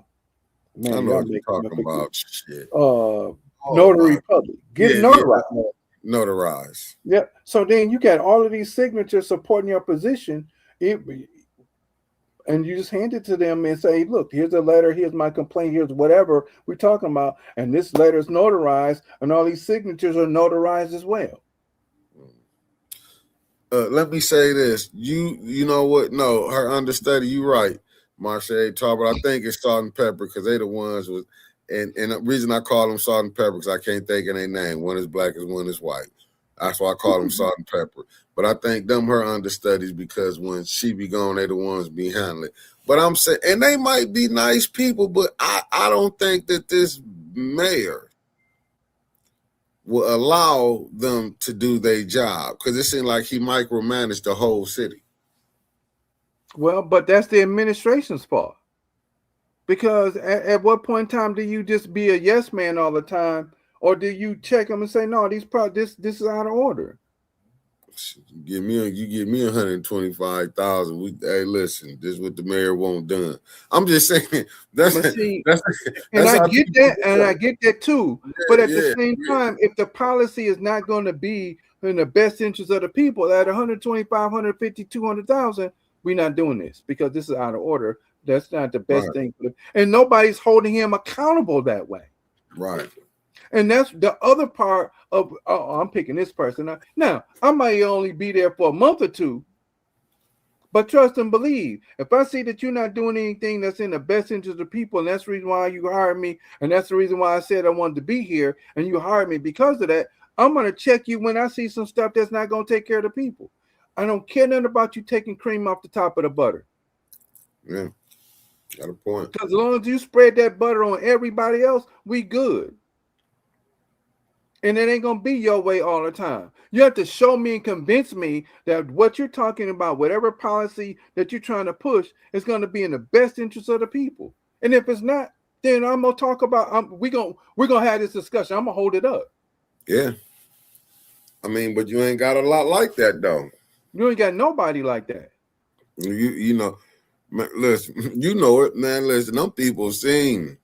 man, know y'all what you're making me talking forget. about. Shit. Oh Notary my. public. Get Yeah, yeah. notarized. Notarized. Yep. So then you got all of these signatures supporting your position, and you just hand it to them and say, "Look, here's a letter. Here's my complaint. Here's whatever we're talking about, and this letter is notarized, and all these signatures are notarized as well." Let me say this. You know what? No, her understudy, you right. Marche Tarver. I think it's Salt and Pepper because they the ones with and the reason I call them Salt and Pepper because I can't think of their name. One is black and one is white. That's why I call them Salt and Pepper. But I think them her understudies because when she be gone, they the ones be handling. But I'm saying, and they might be nice people, but I don't think that this mayor will allow them to do their job because it seemed like he micromanaged the whole city. Well, but that's the administration's fault. Because at what point in time do you just be a yes man all the time, or do you check them and say, no, this is out of order? You give me 125,000. Hey, listen, this is what the mayor won't done. I'm just saying that's But see, that's and that's I how get people that, and do I it. get that too. But at the Yeah, same time, if the policy is not going to be in the best interest of the people, at 125, 150, 200,000, we're not doing this because this is out of order. That's not the best right, thing. And nobody's holding him accountable that way. right. And that's the other part of, oh, I'm picking this person. Now, I might only be there for a month or two, but trust and believe. If I see that you're not doing anything that's in the best interest of the people, and that's the reason why you hired me, and that's the reason why I said I wanted to be here, and you hired me because of that, I'm going to check you when I see some stuff that's not going to take care of the people. I don't care nothing about you taking cream off the top of the butter. Yeah, got a point. Because as long as you spread that butter on everybody else, we good. And it ain't gonna be your way all the time. You have to show me and convince me that what you're talking about, whatever policy that you're trying to push, is gonna be in the best interest of the people. And if it's not, then I'm gonna talk about. We're gonna have this discussion. I'm gonna hold it up. Yeah, I mean, but you ain't got a lot like that though. You ain't got nobody like that. You know, man, listen, you know it, man. Listen, them people seen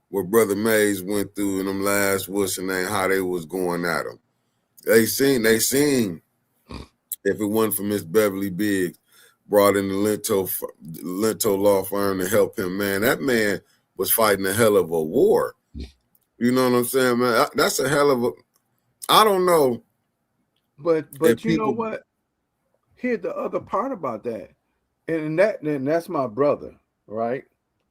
what Brother Mays went through in them last what's the name, how they was going at him. They seen if it wasn't for Miss Beverly Biggs brought in the Lento law firm to help him, man, that man was fighting a hell of a war. You know what I'm saying, man? That's a hell of a. I don't know But if you know people. what? Here's the other part about that, and that's my brother, right?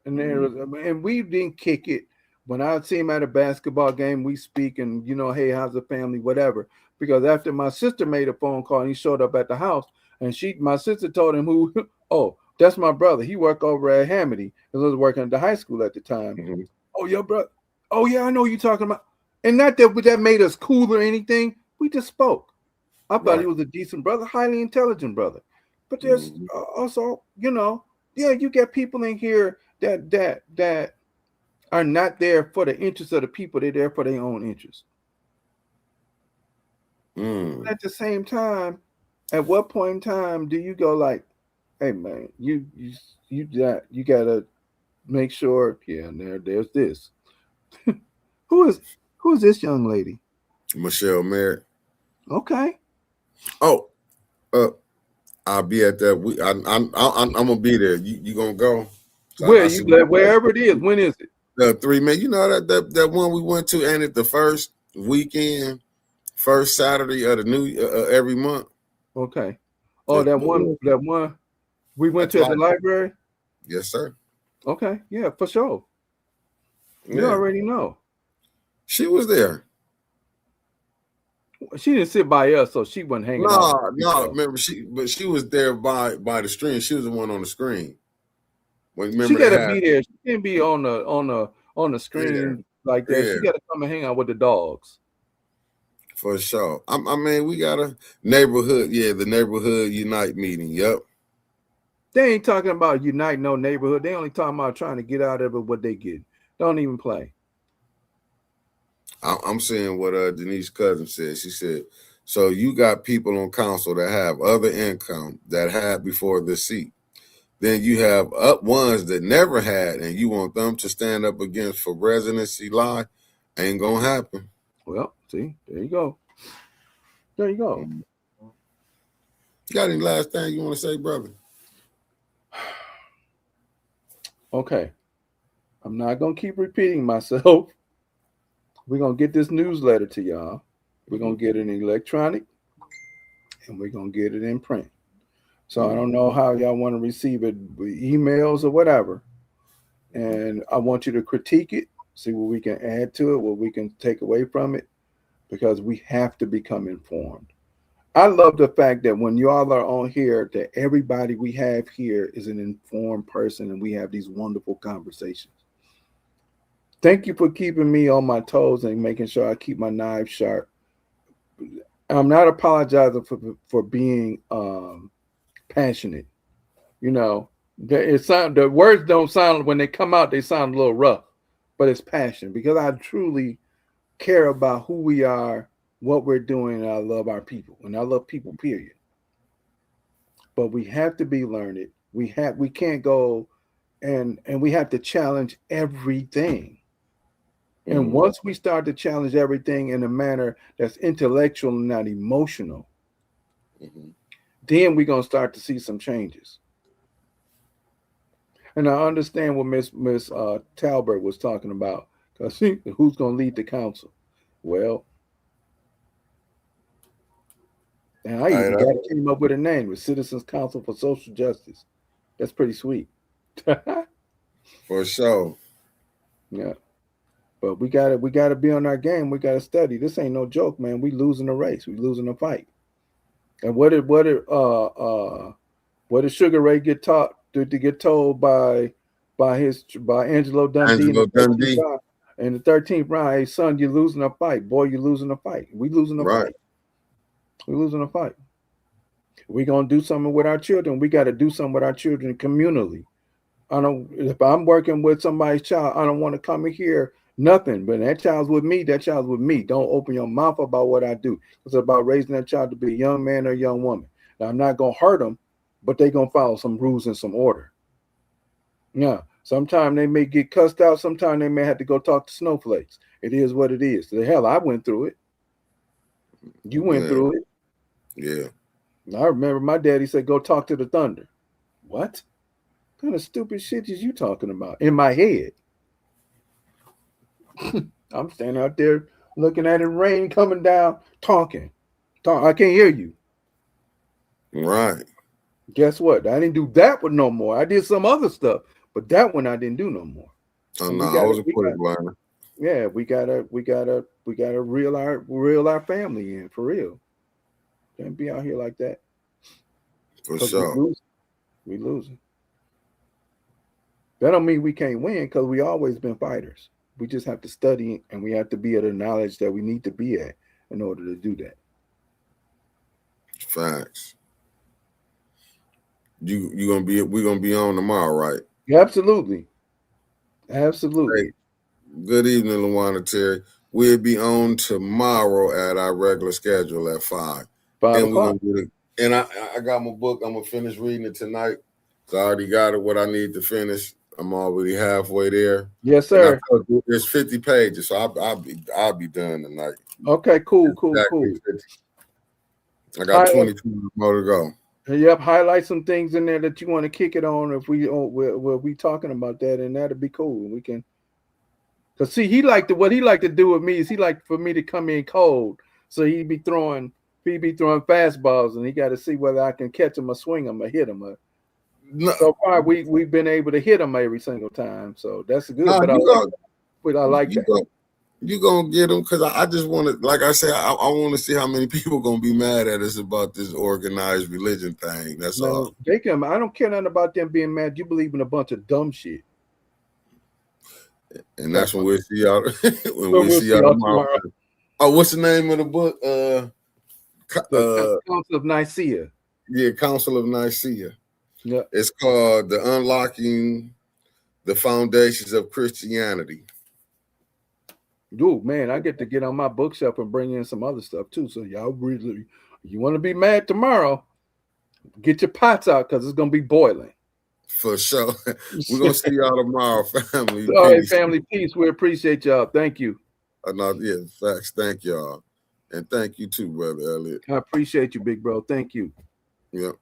And there was, and we didn't kick it. When I see him at a basketball game, we speak and hey, how's the family, whatever. Because after my sister made a phone call and he showed up at the house, and my sister told him who, oh, that's my brother. He worked over at Hamity. He was working at the high school at the time. Mm-hmm. Oh, your brother. Oh yeah, I know you talking about. And not that made us cool or anything. We just spoke. I thought Right. he was a decent brother, highly intelligent brother. But there's Mm-hmm. also, yeah, you get people in here that are not there for the interest of the people. They're there for their own interest. Mm. At the same time, at what point in time do you go like, hey man, you gotta make sure, yeah, there's this. who is who is this young lady? Michelle Merritt. Okay. Oh, I'll be at that. I'm gonna be there. You gonna go? So Where I you see wherever it is, when is it? the 3 minutes. You know that one we went to, and it the first weekend, first Saturday of the new every month. Okay. Oh, At, that one we went at the to at the library. library. Yes, sir. Okay, yeah, for sure. You Yeah, already know. she was there. She didn't sit by us, so she wasn't hanging out with No, the no. people. Remember, she was there by the screen. She was the one on the screen. When She remember they got to had be there. She can't be on the yeah screen like that. Yeah, She got to come and hang out with the dogs. for sure. I mean, we got a neighborhood. Yeah, the neighborhood unite meeting. Yep. They ain't talking about unite no neighborhood. They only talking about trying to get out of it what they get. Don't even play. I'm saying what Denise cousin said. She said, so you got people on council that have other income that had before this seat. Then you have up ones that never had, and you want them to stand up against for residency lie. Ain't gonna happen. Well, see, there you go. There you go. You got any last thing you want to say, brother? Okay. I'm not going to keep repeating myself. We're going to get this newsletter to y'all. We're going to get it in electronic and we're going to get it in print. So I don't know how y'all want to receive it, emails or whatever. And I want you to critique it, see what we can add to it, what we can take away from it, because we have to become informed. I love the fact that when y'all are on here, that everybody we have here is an informed person and we have these wonderful conversations. Thank you for keeping me on my toes and making sure I keep my knives sharp. I'm not apologizing for being passionate. You know, the words don't sound, when they come out, they sound a little rough, but it's passion because I truly care about who we are, what we're doing, and I love our people. And I love people, period. But we have to be learned. We can't go and we have to challenge everything. And once we start to challenge everything in a manner that's intellectual and not emotional, then we're gonna start to see some changes. And I understand what Miss Talbert was talking about. Because who's gonna lead the council? Well, and I even came up with a name, the Citizens Council for Social Justice. That's pretty sweet. For sure. Yeah. But we gotta be on our game. We gotta study. This ain't no joke, man. We losing the race. We losing the fight. And what did Sugar Ray get taught to get told by Angelo Dundee, in the 13th round? Hey son, you're losing a fight. Boy, you're losing a fight. We losing a fight. We're losing a fight. We're gonna do something with our children. We got to do something with our children communally. If I'm working with somebody's child, I don't want to come in here nothing. But that child's with me. That child's with me. Don't open your mouth about what I do. It's about raising that child to be a young man or a young woman. Now, I'm not gonna hurt them, but they're gonna follow some rules and some order. Yeah. Sometimes they may get cussed out. Sometimes they may have to go talk to snowflakes. It is what it is. The hell, I went through it. You went through it. Yeah. I remember my daddy said, "Go talk to the thunder." What kind of stupid shit is you talking about? In my head. I'm standing out there looking at it, rain coming down, talking. I can't hear you. Right. Guess what? I didn't do that one no more. I did some other stuff, but that one I didn't do no more. Oh no, I was a quick learner. Yeah, we gotta reel our family in for real. Can't be out here like that. For sure. We losing. That don't mean we can't win because we always been fighters. We just have to study and we have to be at the knowledge that we need to be at in order to do that. Facts. We're gonna be on tomorrow, right? Absolutely. Absolutely. Hey, good evening, Luana Terry. We'll be on tomorrow at our regular schedule at 5. 5 and o'clock. We're gonna do it. And I got my book. I'm gonna finish reading it tonight. So I already got it. What I need to finish. I'm already halfway there. Yes, sir. There's 50 pages, so I'll be done tonight. Okay, cool. I got 22 more to go. Yep, highlight some things in there that you want to kick it on. If we talking about that, and that'd be cool. We can, cause see, what he liked to do with me is he liked for me to come in cold, so he'd be throwing fastballs, and he got to see whether I can catch him or swing him or hit him. No. So far, we've been able to him every single time, so that's good. But I like that. You gonna get them because I just want to, like I said, I want to see how many people gonna be mad at us about this organized religion thing. That's all. I don't care nothing about them being mad. You believe in a bunch of dumb shit. And that's when we'll see y'all when We'll we see see y'all y'all tomorrow. tomorrow. Oh, what's the name of the book? The Council of Nicaea. Yeah, Council of Nicaea. Yeah. It's called The Unlocking the Foundations of Christianity. Dude, man, I get to get on my bookshelf and bring in some other stuff too. So y'all really, you want to be mad tomorrow, get your pots out because it's gonna be boiling. For sure. We're gonna see y'all tomorrow, family. All right, Peace. family, peace. We appreciate y'all. Thank you. Yeah, facts. Thank y'all. And thank you too, Brother Elliot. I appreciate you, big bro. Thank you. Yeah.